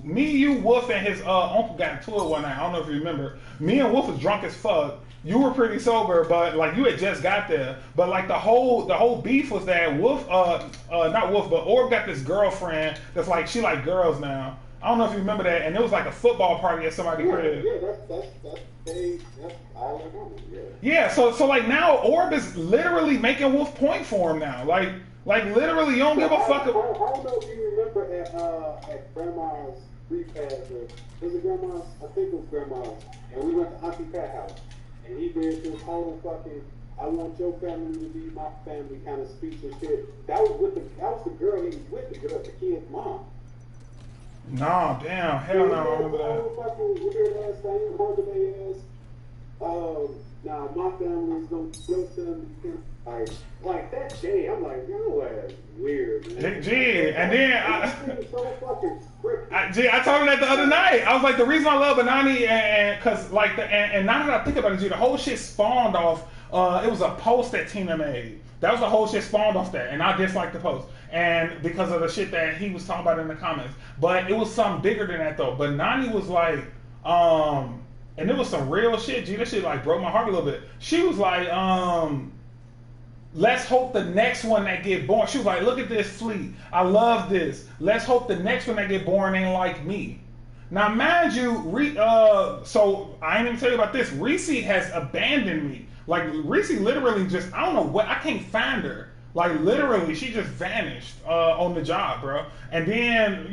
me, you, Wolf, and his uncle got into it one night. I don't know if you remember. Me and Wolf was drunk as fuck. You were pretty sober, but like you had just got there. But like the whole beef was that Wolf, not Wolf, but Orb got this girlfriend that's like she like girls now. I don't know if you remember that, and it was like a football party at somebody's crib. Yeah, that's all I know. Yeah. Yeah, so like now Orb is literally making Wolf point for him now. Like literally, you don't give a fuck. I don't know if you remember at Grandma's repast. Was it Grandma's? I think it was Grandma's. And we went to Auntie Pat's house, and he did this whole fucking "I want your family to be my family" kind of speech and shit. That was the girl he was with, the kid's mom. No, damn, hell no, I remember that. Weird ass thing, organized. Now my family's gonna go to like that day. I'm like, yo, ass weird, man. Gee, and then so fucking I told him that the other night. I was like, the reason I love Banani and cause like and now that I think about it, G, the whole shit spawned off. It was a post that Tina made. That was the whole shit spawned off that, and I disliked the post. And because of the shit that he was talking about in the comments. But it was something bigger than that though. But Nani was like, and it was some real shit, G. That shit like broke my heart a little bit. She was like, let's hope the next one that get born. She was like, look at this fleet. I love this. Let's hope the next one that get born ain't like me. Now, mind you, so I ain't even tell you about this. Reese has abandoned me. Like, Reese literally just, I don't know what, I can't find her. Like literally, she just vanished on the job, bro. And then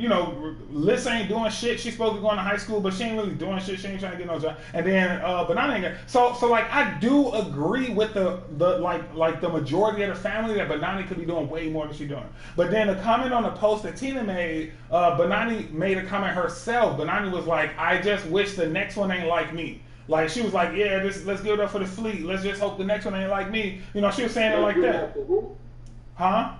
Liz ain't doing shit. She's supposed to be going to high school, but she ain't really doing shit. She ain't trying to get no job. And then Banana ain't got. So like I do agree with the like the majority of the family that Banana could be doing way more than she's doing. But then the comment on the post that Tina made, Banana made a comment herself. Banana was like, "I just wish the next one ain't like me." Like she was like, "Yeah, let's give it up for the fleet. Let's just hope the next one ain't like me." She was saying it like that. Huh?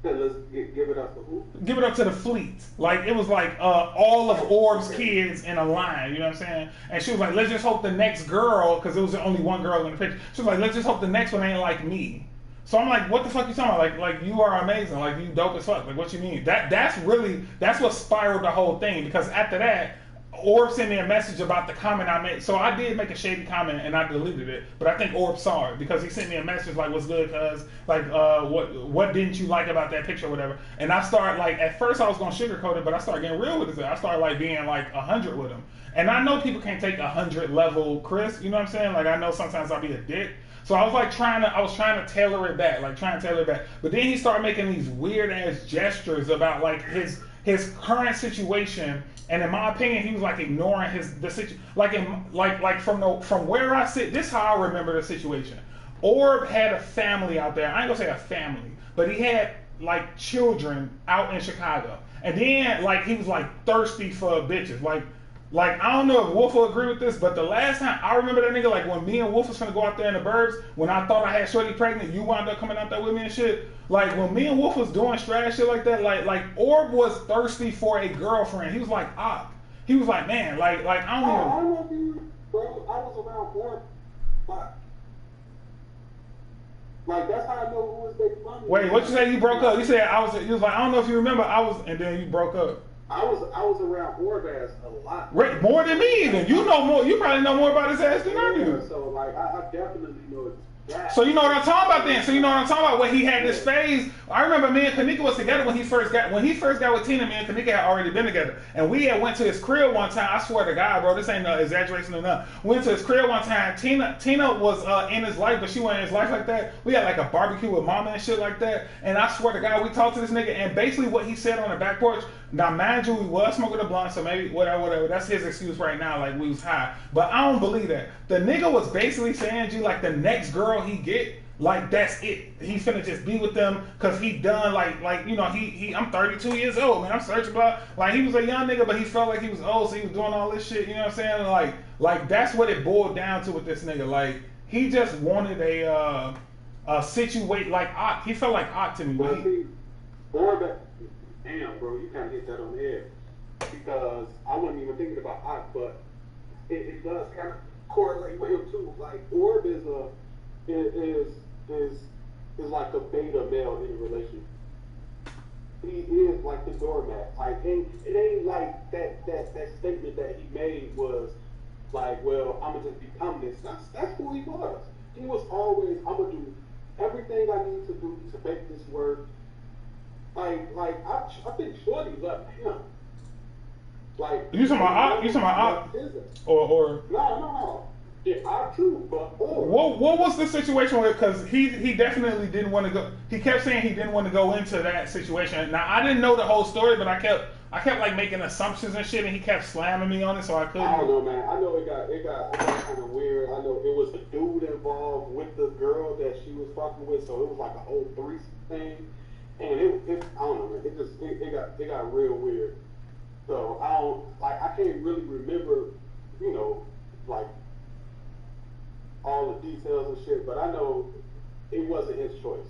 Let's give it up to who? Give it up to the fleet. Like it was like all of Orb's kids in a line. You know what I'm saying? And she was like, "Let's just hope the next girl," because there was only one girl in the picture. She was like, "Let's just hope the next one ain't like me." So I'm like, "What the fuck you talking about? Like you are amazing. Like you dope as fuck. Like what you mean?" That's what spiraled the whole thing, because after that, Orb sent me a message about the comment I made. So I did make a shady comment and I deleted it. But I think Orb saw it because he sent me a message like, "What's good, cuz? Like, what didn't you like about that picture or whatever?" And I started like, at first I was going to sugarcoat it, but I started getting real with it. I started like being like 100 with him. And I know people can't take 100 level Chris. You know what I'm saying? Like I know sometimes I'll be a dick. So I was trying to tailor it back. But then he started making these weird ass gestures about like his current situation. And in my opinion, he was like ignoring the situation. Like from where I sit, this is how I remember the situation. Orb had a family out there. I ain't gonna say a family, but he had like children out in Chicago. And then like he was like thirsty for bitches. Like I don't know if Wolf will agree with this, but the last time I remember that nigga, like when me and Wolf was gonna go out there in the burbs, when I thought I had Shorty pregnant, you wound up coming out there with me and shit. Like when me and Wolf was doing trash shit like that, like Orb was thirsty for a girlfriend. He was like, he was like, man, like I don't even. I don't know if you, bro. I was around Orb. Like that's how I know who was Big Mama. Wait, what you say? You broke up? You said you was like, I don't know if you remember. And then you broke up. I was around Orb-ass a lot. Right, more than me even. You know more. You probably know more about his ass than I do. So like I definitely know that. So you know what I'm talking about then. So you know what I'm talking about when he had this phase. I remember me and Kanika was together when he first got with Tina. Me and Kanika had already been together, and we had went to his crib one time. I swear to God, bro, this ain't no exaggeration or nothing. Went to his crib one time. Tina was in his life, but she wasn't in his life like that. We had like a barbecue with mama and shit like that. And I swear to God, we talked to this nigga, and basically what he said on the back porch. Now, mind you, we was smoking a blunt, so maybe whatever. That's his excuse right now, like we was high. But I don't believe that. The nigga was basically saying, G, like the next girl he get, like that's it. He finna just be with them because he done like I'm 32 years old, man. I'm searching about like he was a young nigga, but he felt like he was old, so he was doing all this shit. You know what I'm saying? Like that's what it boiled down to with this nigga. Like he just wanted a situate like Ock. He felt like Ock to me. Well, damn, bro, you kind of hit that on the head because I wasn't even thinking about Ock, but it does kind of correlate with him too. Like Orb is like a beta male in a relationship. He is like the doormat. Like it ain't like that statement that he made was like, well, I'm gonna just become this. That's who he was. He was always, I'm gonna do everything I need to do to make this work. Like I think Shorty left him. Like you talking about Ock? Or no. Yeah, I too, but what was the situation with? Because he definitely didn't want to go. He kept saying he didn't want to go into that situation. Now I didn't know the whole story, but I kept like making assumptions and shit, and he kept slamming me on it, so I couldn't. I don't know, man. I know it got kind of weird. I know it was a dude involved with the girl that she was fucking with, so it was like a whole threesome thing, and it I don't know, man. It got real weird. So I can't really remember, like all the details and shit, but I know it wasn't his choice.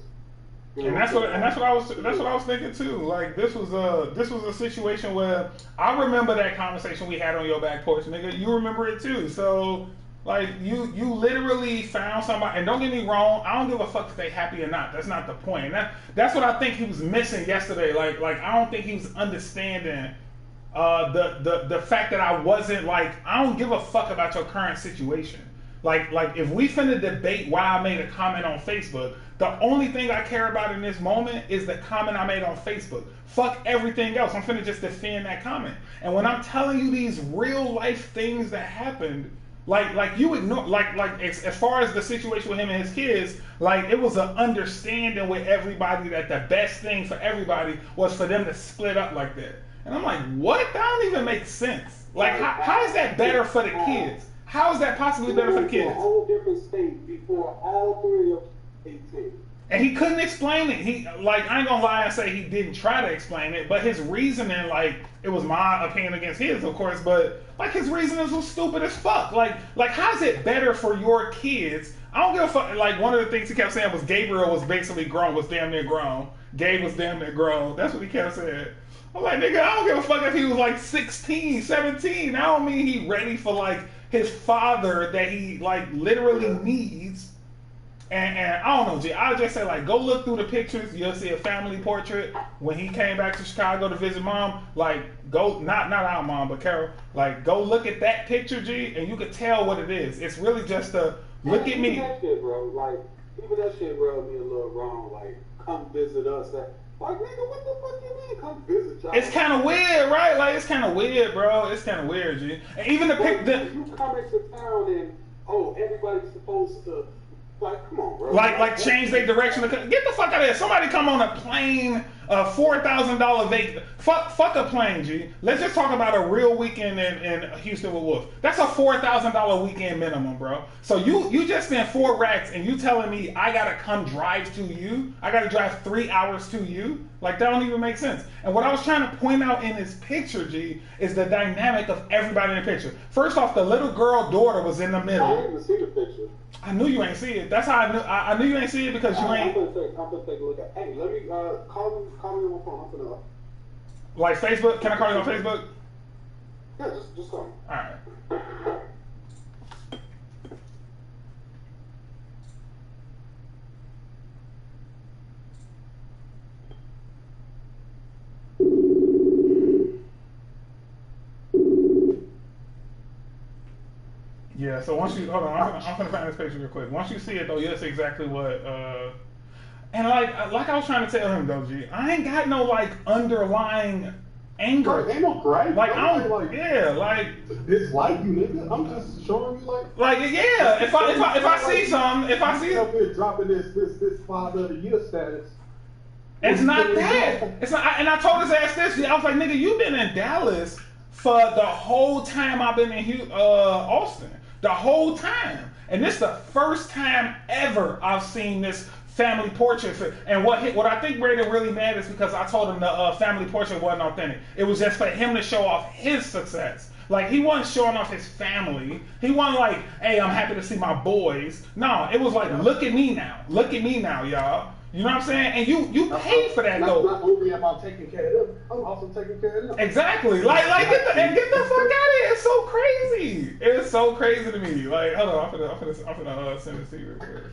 And that's what I was thinking too. Like this was a situation where I remember that conversation we had on your back porch, nigga. You remember it too. So like you literally found somebody, and don't get me wrong, I don't give a fuck if they happy or not. That's not the point. That's what I think he was missing yesterday. Like I don't think he was understanding the fact that I wasn't like, I don't give a fuck about your current situation. Like if we finna debate why I made a comment on Facebook, the only thing I care about in this moment is the comment I made on Facebook. Fuck everything else. I'm finna just defend that comment. And when I'm telling you these real life things that happened, Like you ignore, like as far as the situation with him and his kids, like it was an understanding with everybody that the best thing for everybody was for them to split up like that. And I'm like, what? That don't even make sense. Like, how is that better for the kids? How is that possibly better for the kids? A whole different state before all three of 18. And he couldn't explain it. He, like, I ain't gonna lie and say he didn't try to explain it, but his reasoning, like, it was my opinion against his, of course, but like his reasoning was stupid as fuck. Like how's it better for your kids? I don't give a fuck. Like, one of the things he kept saying was Gabriel was basically grown, was damn near grown. Gabe was damn near grown. That's what he kept saying. I'm like, nigga, I don't give a fuck if he was like 16, 17. I don't mean he ready for like his father that he like literally needs. And I don't know, G. I'll just say, like, go look through the pictures. You'll see a family portrait when he came back to Chicago to visit mom. Like, go, not our mom, but Carol. Like, go look at that picture, G, and you can tell what it is. It's really just a look at me. That shit, bro. Like, even that shit rubbed me a little wrong. Like, come visit us. Like, nigga, what the fuck you mean? Come visit y'all. It's kind of weird, right? Like, it's kind of weird, bro. It's kind of weird, G. And even the picture. You come into town and everybody's supposed to. Like, come on, bro. Like change their direction. Get the fuck out of here. Somebody come on a plane, $4,000 vacation. Fuck a plane, G. Let's just talk about a real weekend in Houston with Wolf. That's a $4,000 weekend minimum, bro. So you just spent 4 racks and you telling me I gotta come drive to you? I gotta drive 3 hours to you? Like, that don't even make sense. And what I was trying to point out in this picture, G, is the dynamic of everybody in the picture. First off, the little girl daughter was in the middle. I didn't even see the picture. I knew you ain't see it. That's how I knew you ain't see it because you ain't. I'm gonna take a look at. Hey, let me call me on my phone. I'm gonna. Like Facebook? Can I call you on Facebook? Yeah, just call me. All right. Yeah, so once you, hold on, I'm gonna find this picture real quick. Once you see it though, you'll see exactly what, and like I was trying to tell him though, G, I ain't got no like underlying anger. Bro, ain't no gripe. Like, I don't, like, yeah, like. Dislike you, nigga. I'm just showing you like, yeah, if I see something, if I see. Up here dropping this Father of the Year status. It's not that. It's not, and I told his ass this, I was like, nigga, you've been in Dallas for the whole time I've been in Austin. The whole time. And this is the first time ever I've seen this family portrait. And what I think made it really mad is because I told him the family portrait wasn't authentic. It was just for him to show off his success. Like, he wasn't showing off his family. He wasn't like, hey, I'm happy to see my boys. No, it was like, look at me now. Look at me now, y'all. You know what I'm saying? And you paid for that, though. Not only am I taking care of them, I'm also taking care of them. Exactly. Like get the fuck out of here. It's so crazy. It's so crazy to me. Like, hold on, I'm finna send this to you real quick.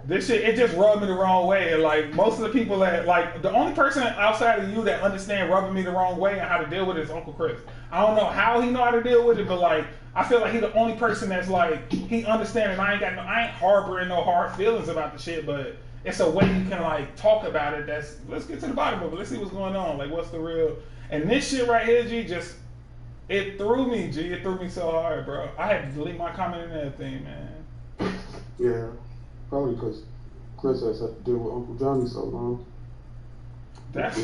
This shit, it just rubbed me the wrong way. And like, most of the people that, like, the only person outside of you that understand rubbing me the wrong way and how to deal with it is Uncle Chris. I don't know how he know how to deal with it, but like, I feel like he the only person that's like, he understands. I ain't harboring no hard feelings about the shit, but it's a way you can like talk about it. Let's get to the bottom of it. Let's see what's going on. Like, what's the real? And this shit right here, G, it threw me, G. It threw me so hard, bro. I had to delete my comment and everything, man. Yeah, probably because Chris has had to deal with Uncle Johnny so long. That's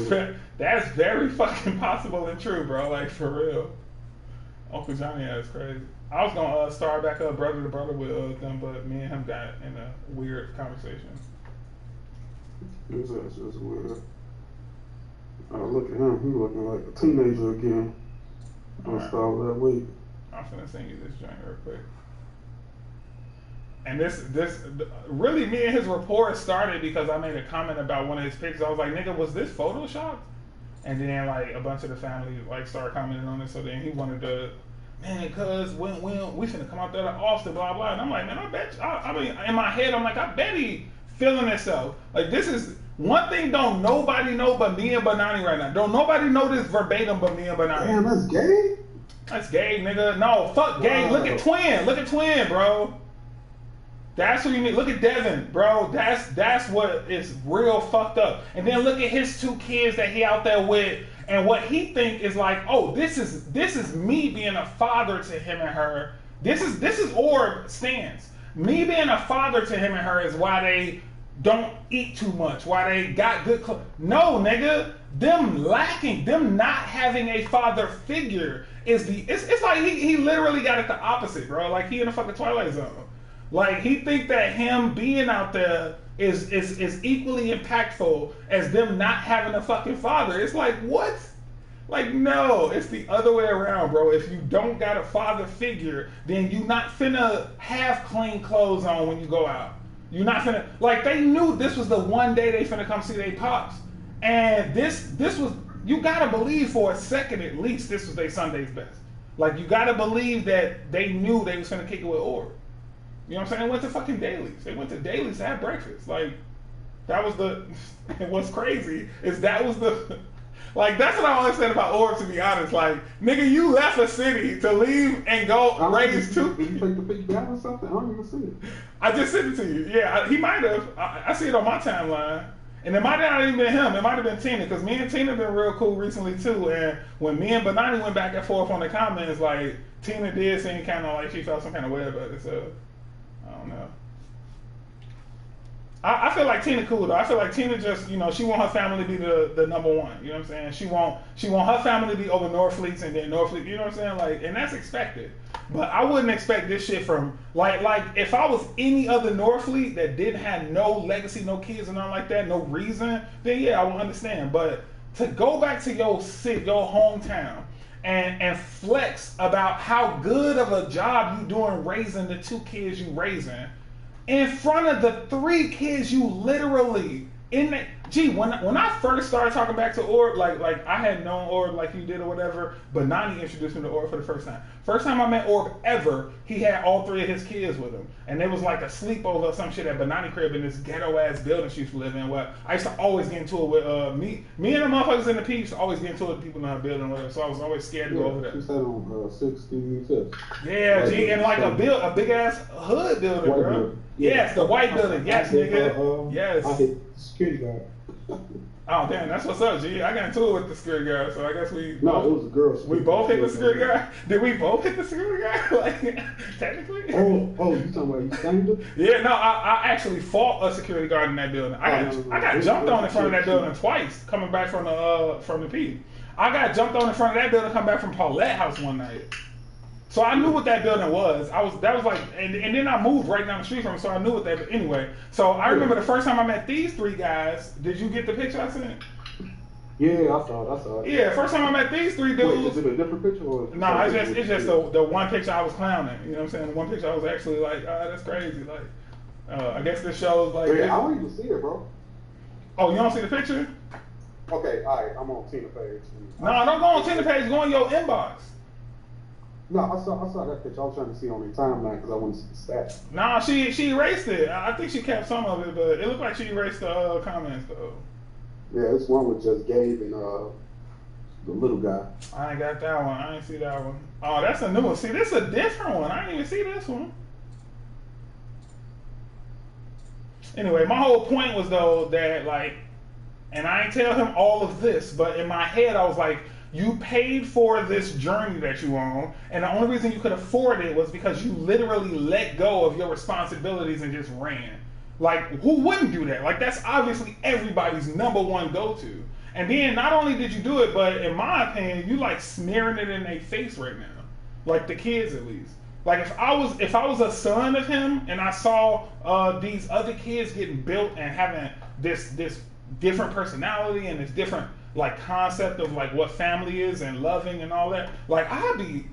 very fucking possible and true, bro. Like, for real. Uncle Johnny is crazy. I was gonna start back up brother to brother with them, but me and him got in a weird conversation. It's weird. Look at him. He's looking like a teenager again. Don't start all that weight. I'm finna send you this joint real quick. And this really, me and his rapport started because I made a comment about one of his pictures. I was like, nigga, was this photoshopped? And then like a bunch of the family like started commenting on it. So then he wanted to, man, cuz when we finna come out there to Austin, blah blah. And I'm like, man, I bet I mean, in my head, I'm like, I bet he feeling himself. Like, this is one thing don't nobody know but me and Banani right now. Don't nobody know this verbatim but me and Banani. Damn, that's gay? That's gay, nigga. No, fuck gay. Wow. Look at Twin. Look at Twin, bro. That's what you need. Look at Devin, bro. That's what is real fucked up. And then look at his 2 kids that he out there with, and what he think is like, oh, this is me being a father to him and her. This is Orb stance. Me being a father to him and her is why they don't eat too much, why they got good clothes. No, nigga, them not having a father figure is it's like he literally got it the opposite, bro. Like he in the fucking Twilight Zone. Like he think that him being out there is equally impactful as them not having a fucking father. It's like, what? Like, no, it's the other way around, bro. If you don't got a father figure, then you not finna have clean clothes on when you go out. You're not finna, like, they knew this was the one day they finna come see their pops. And this was, you gotta believe for a second at least this was their Sunday's best. Like, you gotta believe that they knew they was finna kick it with Orb. You know what I'm saying? They went to fucking Dailies. They went to Dailies to have breakfast. Like, that was the, and what's crazy is that was the, like, that's what I don't understand about Orb, to be honest. Like, nigga, you left a city to leave and go raise two. Did you take the picture down or something? I don't even see it. I just sent it to you. Yeah, he might have. I see it on my timeline. And it might not even been him. It might have been Tina, because me and Tina been real cool recently, too. And when me and Benani went back and forth on the comments, like, Tina did seem kind of like she felt some kind of way about it. So, I don't know. I feel like Tina cool though. I feel like Tina just, you know, she want her family to be the number one. You know what I'm saying? She want her family to be over Norfleets and then Norfleet. You know what I'm saying? Like, and that's expected. But I wouldn't expect this shit from like if I was any other Norfleet that didn't have no legacy, no kids and nothing like that, no reason, then yeah, I would understand. But to go back to your city, your hometown, and flex about how good of a job you doing raising the two kids you raising in front of the three kids you literally in the, when I first started talking back to Orb, like I had known Orb like you did or whatever, but Nani introduced me to Orb for the first time. First time I met Orb ever, he had all three of his kids with him. And it was like a sleepover or some shit at Benani crib in this ghetto ass building she used to live in. Where I used to always get into it with me and the motherfuckers in the P used to always get into it with people in her building or whatever. So I was always scared to go over there. She said on 65th. Yeah, like, G, and like a big ass hood building, bro. Building. Yes, the white building. Yes, nigga. Yes. I hit the security guard. Oh damn, that's what's up, G. I got into it with the security guard, so I guess we. No, it was a girl. We both hit the security guard. Did we both hit the security guard? Like, technically. Oh, you talking about you stabbed her? Yeah, no, I actually fought a security guard in that building. I got jumped on in front of that building twice, coming back from the P. I got jumped on in front of that building, coming back from Paulette House one night. So I knew what that building was. That was like, and then I moved right down the street from it, so I knew what that. Anyway, so I remember the first time I met these three guys. Did you get the picture I sent? Yeah, I saw it. Yeah, first time I met these three dudes. Wait, is it a different picture or? No, it's just the one picture I was clowning. You know what I'm saying? The one picture I was actually like, that's crazy. Like, I guess this shows like. Yeah, I don't even see it, bro. Oh, you don't see the picture? Okay, all right. I'm on Tina page. No, don't go on Tina page. Go on your inbox. No, I saw that picture. I was trying to see on the timeline because I wanted to see the stats. Nah, she erased it. I think she kept some of it, but it looked like she erased the comments though. Yeah, this one with just Gabe and the little guy. I ain't got that one. I ain't see that one. Oh, that's a new one. See, this is a different one. I didn't even see this one. Anyway, my whole point was though that like, and I ain't tell him all of this, but in my head I was like, you paid for this journey that you on, and the only reason you could afford it was because you literally let go of your responsibilities and just ran. Like, who wouldn't do that? Like, that's obviously everybody's number one go-to. And then not only did you do it, but in my opinion, you like smearing it in their face right now. Like the kids at least. Like if I was a son of him and I saw these other kids getting built and having this different personality and this different like concept of like what family is and loving and all that, like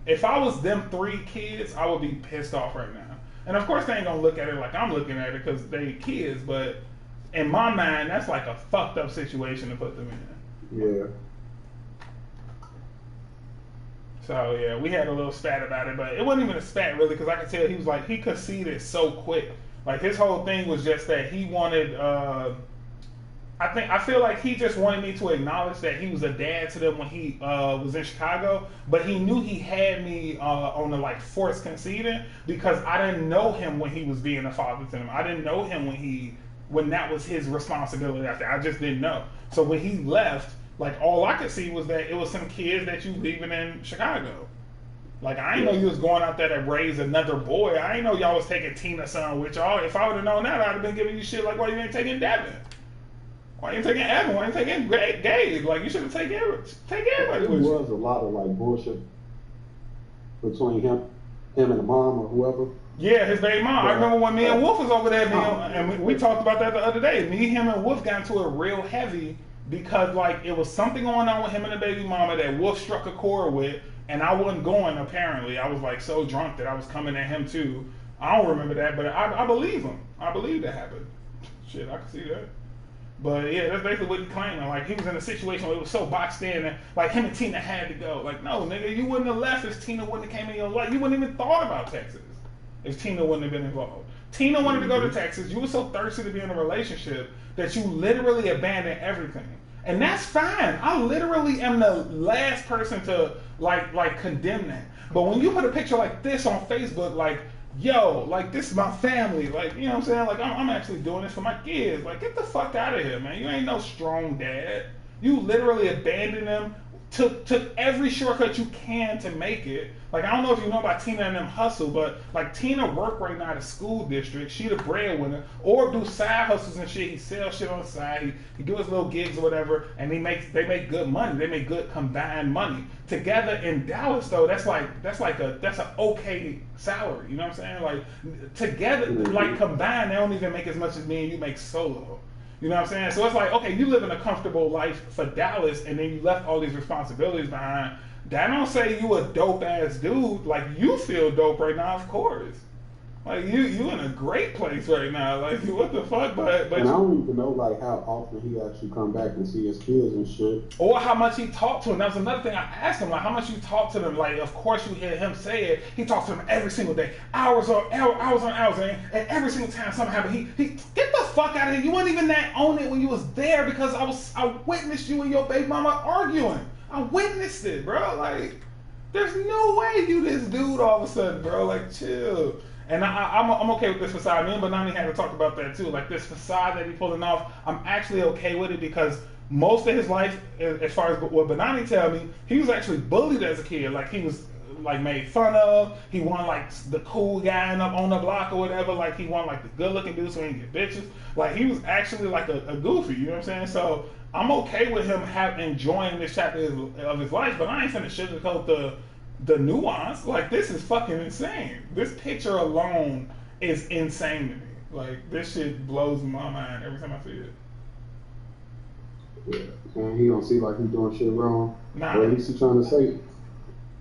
if I was them three kids, I would be pissed off right now. And of course they ain't gonna look at it like I'm looking at it because they kids, but in my mind that's like a fucked up situation to put them in. Yeah. So yeah, we had a little spat about it, but it wasn't even a spat really because I could tell he conceded so quick. Like his whole thing was just that he wanted I feel like he just wanted me to acknowledge that he was a dad to them when he was in Chicago, but he knew he had me on the like forced conceding because I didn't know him when he was being a father to them. I didn't know him when that was his responsibility out there. I just didn't know. So when he left, like all I could see was that it was some kids that you leaving in Chicago. Like, I didn't know you was going out there to raise another boy. I didn't know y'all was taking Tina's son with y'all. If I would have known that, I'd have been giving you shit like, why you ain't taking Devin? Why you ain't taking Evan? Why you ain't taking Gabe? Like, you should have taken everybody with you. There was a lot of, like, bullshit between him and the mom or whoever. Yeah, his baby mom. I remember when me and Wolf was over there, and we talked about that the other day. Me, him, and Wolf got into it real heavy because, like, it was something going on with him and the baby mama that Wolf struck a chord with, and I wasn't going, apparently. I was, like, so drunk that I was coming at him, too. I don't remember that, but I believe him. I believe that happened. Shit, I can see that. But, yeah, that's basically what he claiming. Like, he was in a situation where it was so boxed in, and, like, him and Tina had to go. Like, no, nigga, you wouldn't have left if Tina wouldn't have came in your life. You wouldn't even thought about Texas if Tina wouldn't have been involved. Tina wanted to go to Texas. You were so thirsty to be in a relationship that you literally abandoned everything. And that's fine. I literally am the last person to, like condemn that. But when you put a picture like this on Facebook, like, yo, like, this is my family. Like, you know what I'm saying? Like, I'm actually doing this for my kids. Like, get the fuck out of here, man. You ain't no strong dad. You literally abandoned them, took every shortcut you can to make it. Like, I don't know if you know about Tina and them hustle, but, like, Tina work right now at a school district. She the breadwinner. Or do side hustles and shit. He sells shit on the side. He do his little gigs or whatever, and they make good money. They make good combined money. Together in Dallas, though, that's an okay salary. You know what I'm saying? Like, together, like, combined, they don't even make as much as me and you make solo. You know what I'm saying? So it's like, okay, you live in a comfortable life for Dallas, and then you left all these responsibilities behind. That don't say you a dope ass dude. Like, you feel dope right now, of course. Like, you in a great place right now. Like, what the fuck? But and I don't even know, like, how often he actually come back and see his kids and shit. Or how much he talked to them. That was another thing I asked him. Like, how much you talk to them? Like, of course you hear him say it. He talks to them every single day, hours on hours, and every single time something happened, he get the fuck out of here. You weren't even that on it when you was there because I witnessed you and your baby mama arguing. I witnessed it, bro. Like, there's no way you this dude all of a sudden, bro. Like, chill. And I'm okay with this facade. Me and Benani had to talk about that too. Like, this facade that he pulling off, I'm actually okay with it because most of his life, as far as what Benani tell me, he was actually bullied as a kid. Like, he was like made fun of. He wasn't like the cool guy on the block or whatever. Like, he wasn't like the good looking dude so he didn't get bitches. Like, he was actually like a goofy. You know what I'm saying? So I'm okay with him enjoying this chapter of his life, but I ain't finna sugarcoat the nuance. Like, this is fucking insane. This picture alone is insane to me. Like, this shit blows my mind every time I see it. Yeah, and he don't see like he's doing shit wrong. Nah. Or at least he's trying to say,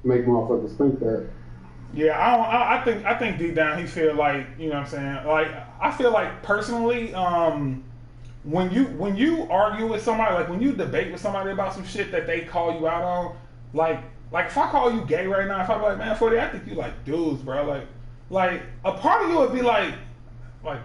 make motherfuckers think that. Yeah, I think deep down he feel like, you know what I'm saying? Like, I feel like personally, when you argue with somebody, like when you debate with somebody about some shit that they call you out on, like if I call you gay right now, if I'm like, man, 40, I think you like dudes, bro. Like a part of you would be like,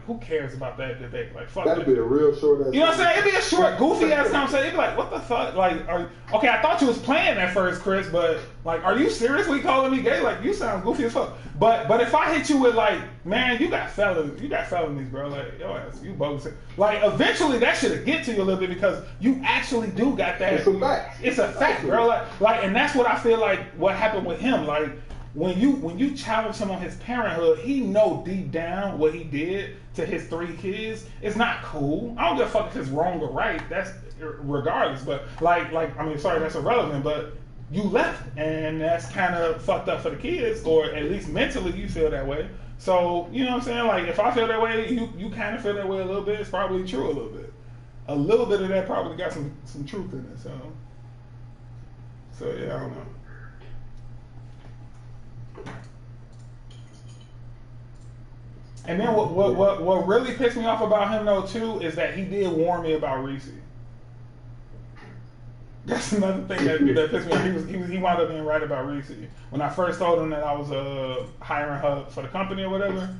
who cares about that debate? Like, fuck That'd be a real short ass. You know what I'm saying? It'd be a short, goofy ass conversation. It'd be like, what the fuck? Like, okay, I thought you was playing at first, Chris, but like, are you seriously calling me gay? Like, you sound goofy as fuck. But if I hit you with like, man, you got felonies, bro. Like, yo ass, you bogus. Like, eventually that should get to you a little bit because you actually do got that. It's a fact. It's a fact, bro. Like, and that's what I feel like what happened with him. Like, when you challenge him on his parenthood, he know deep down what he did to his 3 kids. It's not cool. I don't give a fuck if it's wrong or right. That's regardless. But that's irrelevant. But you left, and that's kind of fucked up for the kids, or at least mentally you feel that way. So, you know what I'm saying? Like, if I feel that way, you kind of feel that way a little bit. It's probably true a little bit. A little bit of that probably got some truth in it. So yeah, I don't know. And then what really pissed me off about him though too is that he did warn me about Reese. That's another thing that pissed me off. He wound up being right about Reese. When I first told him that I was hiring her for the company or whatever,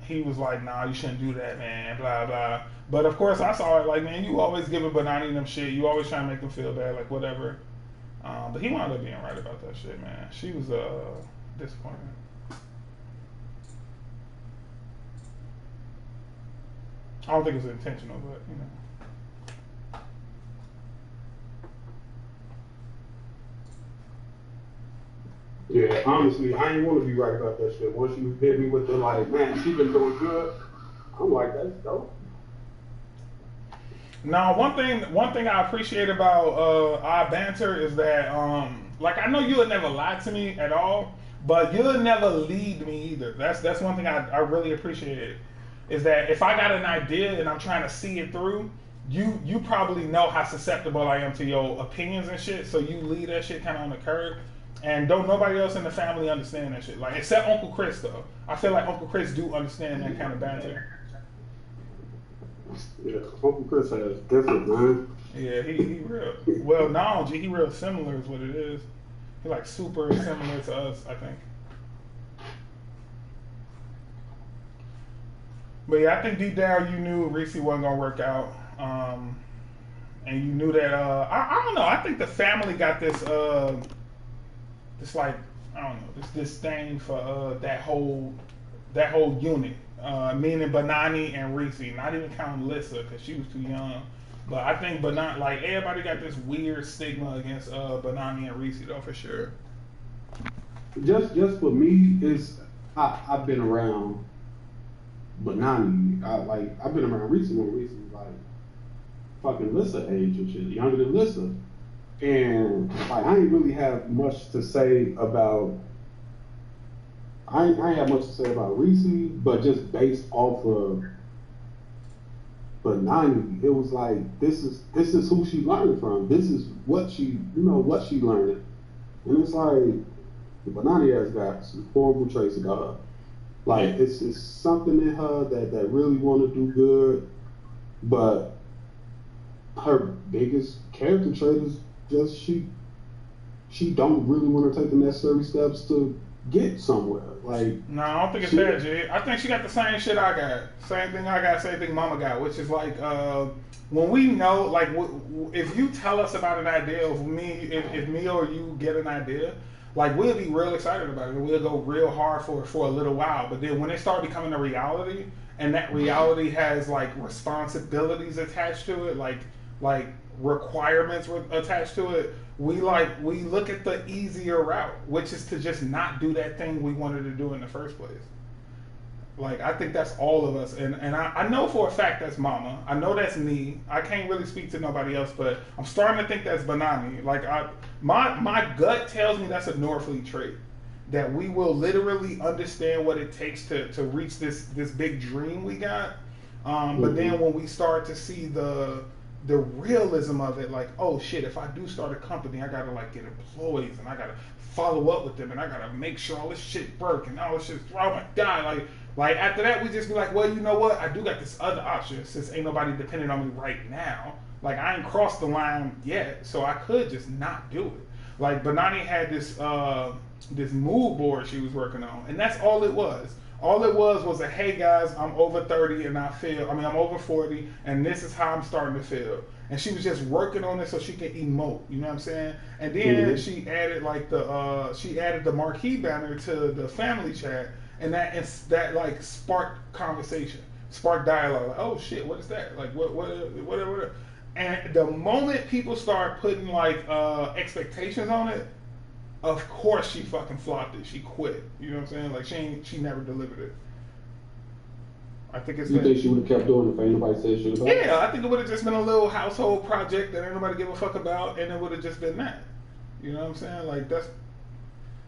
he was like, nah, you shouldn't do that, man, blah blah. But of course I saw it like, man, you always giving Benani them shit. You always trying to make them feel bad, like whatever. But he wound up being right about that shit, man. She was disappointed. I don't think it was intentional, but you know. Yeah, honestly, I ain't want to be right about that shit. Once you hit me with the like, man, she been doing good, I'm like, that's dope. Now, one thing I appreciate about our banter is that, like, I know you would never lie to me at all, but you'll never lead me either. That's one thing I really appreciate. Is that if I got an idea and I'm trying to see it through, you probably know how susceptible I am to your opinions and shit, so you leave that shit kind of on the curb. And don't nobody else in the family understand that shit. Like, except Uncle Chris, though. I feel like Uncle Chris do understand that kind of banter. Yeah, Uncle Chris has different, man. Yeah, he real. Well, no, G, he real similar is what it is. He like super similar to us, I think. But yeah, I think deep down you knew Reese wasn't gonna work out, and you knew that. I don't know. I think the family got this this like I don't know this disdain for that whole unit, meaning Banani and Reese. Not even counting Lissa because she was too young. But I think Banani, like everybody got this weird stigma against Banani and Reese though for sure. Just for me, I've been around Banani. I've been around Reese when Reese was like fucking Lissa age and shit, younger than Lissa. And like I ain't really have much to say about I ain't have much to say about Reese, but just based off of Banani, it was like this is who she learned from. This is what she learned. And it's like Banani has got some horrible traits about her. Like it's something in her that really want to do good, but her biggest character trait is just she don't really want to take the necessary steps to get somewhere. Like no, I don't think it's that, G. I think she got the same shit I got. Same thing I got, same thing Mama got, which is like when we know, like if you tell us about an idea, if me or you get an idea, like we'll be real excited about it and we'll go real hard for it for a little while. But then when it start becoming a reality and that reality has like responsibilities attached to it, like requirements attached to it, we look at the easier route, which is to just not do that thing we wanted to do in the first place. Like I think that's all of us, and I know for a fact that's Mama. I know that's me. I can't really speak to nobody else, but I'm starting to think that's Banani. Like my gut tells me that's a Norfleet trait. That we will literally understand what it takes to reach this big dream we got. But then when we start to see the realism of it, like, oh shit, if I do start a company, I gotta like get employees and I gotta follow up with them and I gotta make sure all this shit work and all this shit. Oh my god, like after that we just be like, well, you know what? I do got this other option since ain't nobody depending on me right now. Like I ain't crossed the line yet, so I could just not do it. Like Banani had this mood board she was working on, and that's all it was. All it was a, hey guys, I'm over 30 and I'm over 40 and this is how I'm starting to feel. And she was just working on it so she can emote, you know what I'm saying? And then she added like the marquee banner to the family chat, and that like sparked conversation, sparked dialogue. Like, oh shit, what is that? Like whatever. And the moment people start putting like expectations on it, of course she fucking flopped it. She quit. You know what I'm saying? Like she never delivered it. I think it's. You think she would have kept doing it if ain't nobody said shit about it? Yeah, I think it would have just been a little household project that ain't nobody give a fuck about, and it would have just been that. You know what I'm saying? Like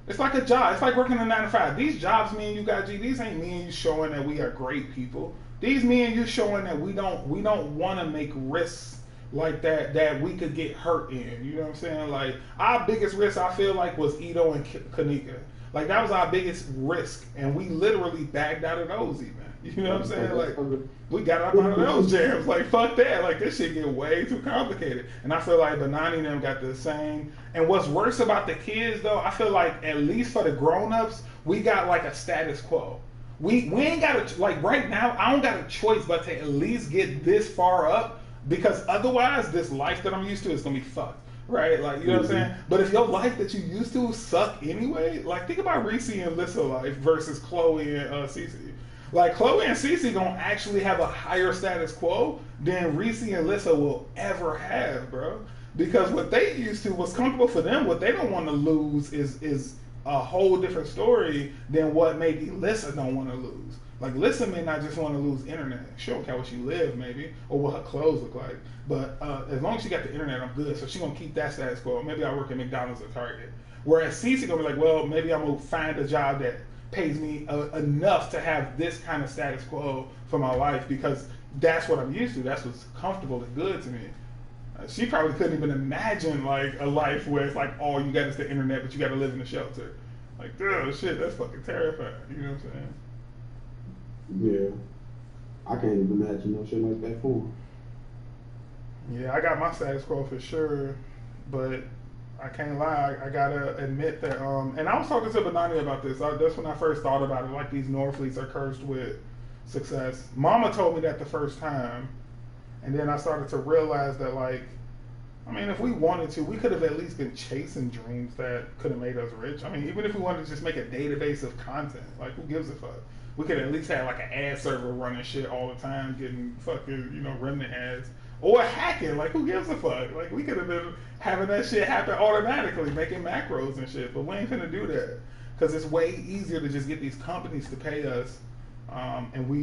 it's like a job. It's like working a 9 to 5. These jobs me and you got, G, these ain't me and you showing that we are great people. These me and you showing that we don't want to make risks like that we could get hurt in. You know what I'm saying? Like our biggest risk I feel like was Ito and Kanika. Like that was our biggest risk, and we literally backed out of those even. You know what I'm saying? Like we got up out of those jams. Like fuck that. Like this shit get way too complicated. And I feel like Banani and them got the same. And what's worse about the kids though, I feel like at least for the grown-ups, we got like a status quo. We ain't got a, like right now, I don't got a choice but to at least get this far up, because otherwise this life that I'm used to is gonna be fucked. Right? Like, you know what I'm saying? But if your life that you used to suck anyway, like think about Reese and Lissa life versus Chloe and Cece. Like Chloe and Cece gonna actually have a higher status quo than Reese and Lissa will ever have, bro. Because what they used to was comfortable for them. What they don't want to lose is a whole different story than what maybe Lissa don't want to lose. Like Lissa may not just want to lose internet. She don't care where she live maybe or what her clothes look like. But as long as she got the internet, I'm good. So she gonna keep that status quo. Maybe I work at McDonald's or Target. Whereas Cece gonna be like, well, maybe I'm gonna find a job that pays me enough to have this kind of status quo for my life because that's what I'm used to. That's what's comfortable and good to me. She probably couldn't even imagine like a life where it's like all you got is the internet, but you got to live in a shelter. Like, dude, shit, that's fucking terrifying. You know what I'm saying? Yeah, I can't even imagine no shit like that for. Yeah, I got my status quo for sure, but I can't lie. I gotta admit that. And I was talking to Benani about this. That's when I first thought about it. Like these Northletes are cursed with success. Mama told me that the first time. And then I started to realize that, like, I mean, if we wanted to, we could have at least been chasing dreams that could have made us rich. I mean, even if we wanted to just make a database of content, like, who gives a fuck? We could at least have, like, an ad server running shit all the time, getting fucking, you know, remnant ads. Or hacking, like, who gives a fuck? Like, we could have been having that shit happen automatically, making macros and shit, but we ain't finna do that. Because it's way easier to just get these companies to pay us. And we,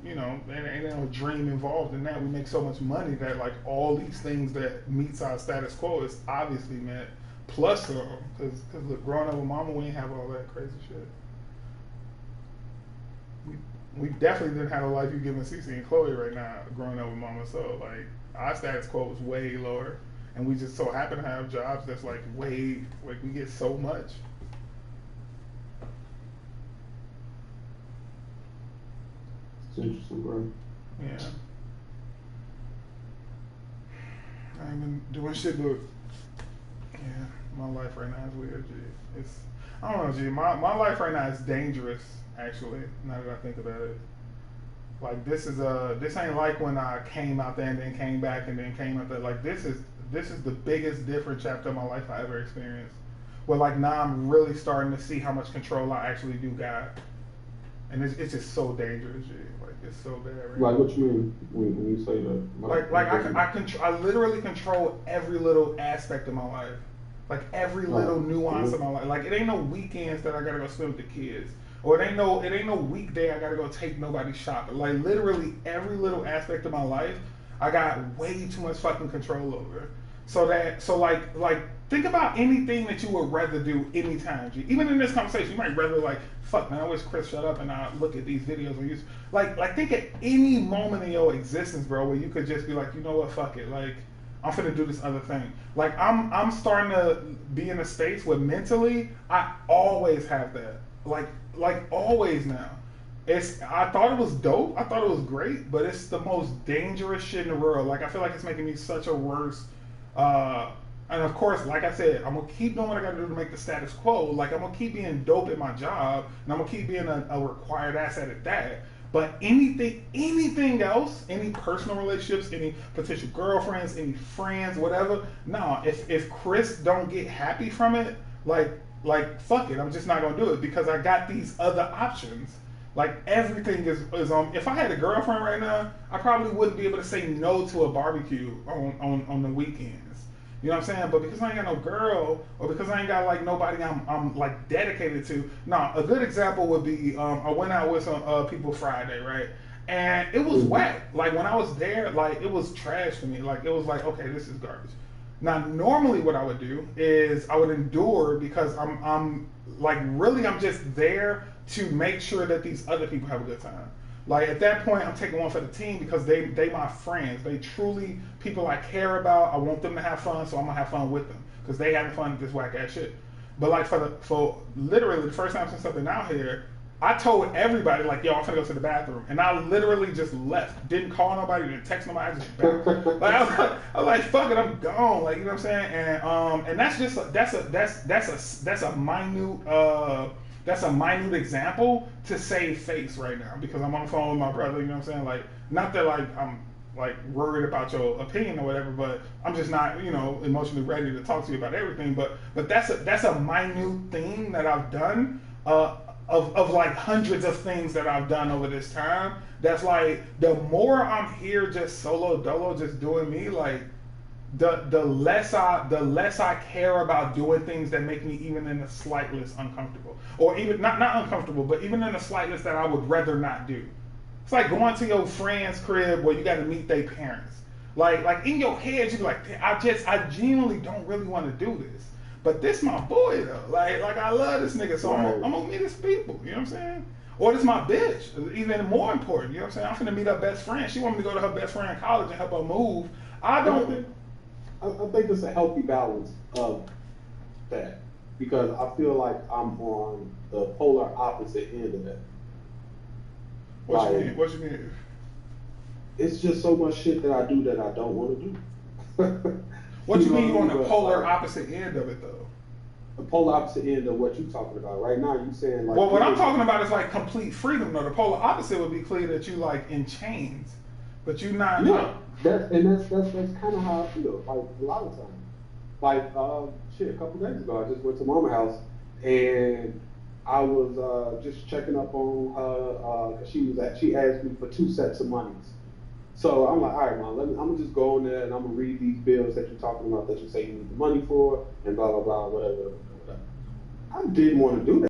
you know, ain't no dream involved in that. We make so much money that like all these things that meets our status quo is obviously met plus some. Cause look, growing up with Mama, we ain't have all that crazy shit. We definitely didn't have a life you giving Cece and Chloe right now growing up with Mama. So like our status quo was way lower, and we just so happen to have jobs that's like way like we get so much. It's interesting, bro. Yeah. I ain't been doing shit, but yeah, my life right now is weird, G. It's, I don't know, G. My life right now is dangerous, actually, now that I think about it. Like, this ain't like when I came out there and then came back and then came out there. Like, this is the biggest different chapter of my life I ever experienced. Where, like, now I'm really starting to see how much control I actually do got. And it's just so dangerous, G. Like, it's so bad. Right? Like, what you mean when you say that? Like I literally control every little aspect of my life. Like, every little nuance of my life. Like, it ain't no weekends that I gotta go spend with the kids. Or it ain't no weekday I gotta go take nobody shopping. Like, literally every little aspect of my life, I got way too much fucking control over. So think about anything that you would rather do anytime, G. Even in this conversation, you might rather like, fuck man, I wish Chris shut up and I look at these videos on YouTube. Like think at any moment in your existence, bro, where you could just be like, you know what, fuck it. Like, I'm finna do this other thing. Like, I'm starting to be in a space where mentally, I always have that. Like always now. I thought it was dope. I thought it was great, but it's the most dangerous shit in the world. Like, I feel like it's making me such a worse, and of course, like I said, I'm gonna keep doing what I gotta do to make the status quo. Like, I'm gonna keep being dope at my job, and I'm gonna keep being a required asset at that. But anything else, any personal relationships, any potential girlfriends, any friends, whatever, no, if Chris don't get happy from it, like fuck it, I'm just not gonna do it because I got these other options. Like, everything is on. If I had a girlfriend right now, I probably wouldn't be able to say no to a barbecue on the weekends. You know what I'm saying? But because I ain't got no girl, or because I ain't got like nobody I'm like dedicated to. No, a good example would be I went out with some people Friday, right? And it was whack. Like, when I was there, like, it was trash to me. Like, it was like, okay, this is garbage. Now, normally what I would do is I would endure because I'm just there to make sure that these other people have a good time. Like, at that point, I'm taking one for the team because they my friends. They truly people I care about. I want them to have fun, so I'm gonna have fun with them because they having fun with this whack ass shit. But like for literally the first time since I've been out here, I told everybody like, yo, I'm gonna go to the bathroom, and I literally just left. Didn't call nobody, didn't text nobody. I just bounced. Like, I was like, fuck it, I'm gone. Like, you know what I'm saying? And that's just that's a minute. That's a minute example to save face right now because I'm on the phone with my brother, you know what I'm saying? Like, not that like I'm like worried about your opinion or whatever, but I'm just not, you know, emotionally ready to talk to you about everything. But that's a minute thing that I've done of like hundreds of things that I've done over this time. That's like, the more I'm here just solo dolo, just doing me, like, the less I care about doing things that make me even in the slightest uncomfortable, or even not uncomfortable, but even in the slightest that I would rather not do. It's like going to your friend's crib where you got to meet their parents. Like in your head you be like, I genuinely don't really want to do this, but this my boy though. Like I love this nigga, so Right. I'm gonna meet his people. You know what I'm saying? Or this my bitch, even more important. You know what I'm saying? I'm finna meet her best friend. She want me to go to her best friend in college and help her move. I don't. I think it's a healthy balance of that because I feel like I'm on the polar opposite end of that. What you Like, mean? What you mean? it's just so much shit that I do that I don't want to do. What you mean you on But, the polar like, opposite end of it though? the polar opposite end of what you're talking about right now. You saying like, Well, what I'm talking about is like complete freedom. Though the polar opposite would be clear that you like in chains, but you not. yeah, that's kind of how I feel. Like a lot of times, like shit. A couple days ago, I just went to Mama's house and I was just checking up on her because she asked me for 2 sets of monies. So I'm like, all right, Mom, I'm gonna just go in there and I'm gonna read these bills that you're talking about that you say you need the money for and blah blah blah whatever. I didn't want to do that.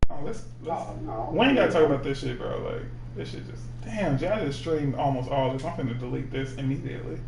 Oh, let's no. we ain't gotta talk about this shit, bro. Like, this shit just, damn, G, I just streamed almost all this. I'm finna delete this immediately.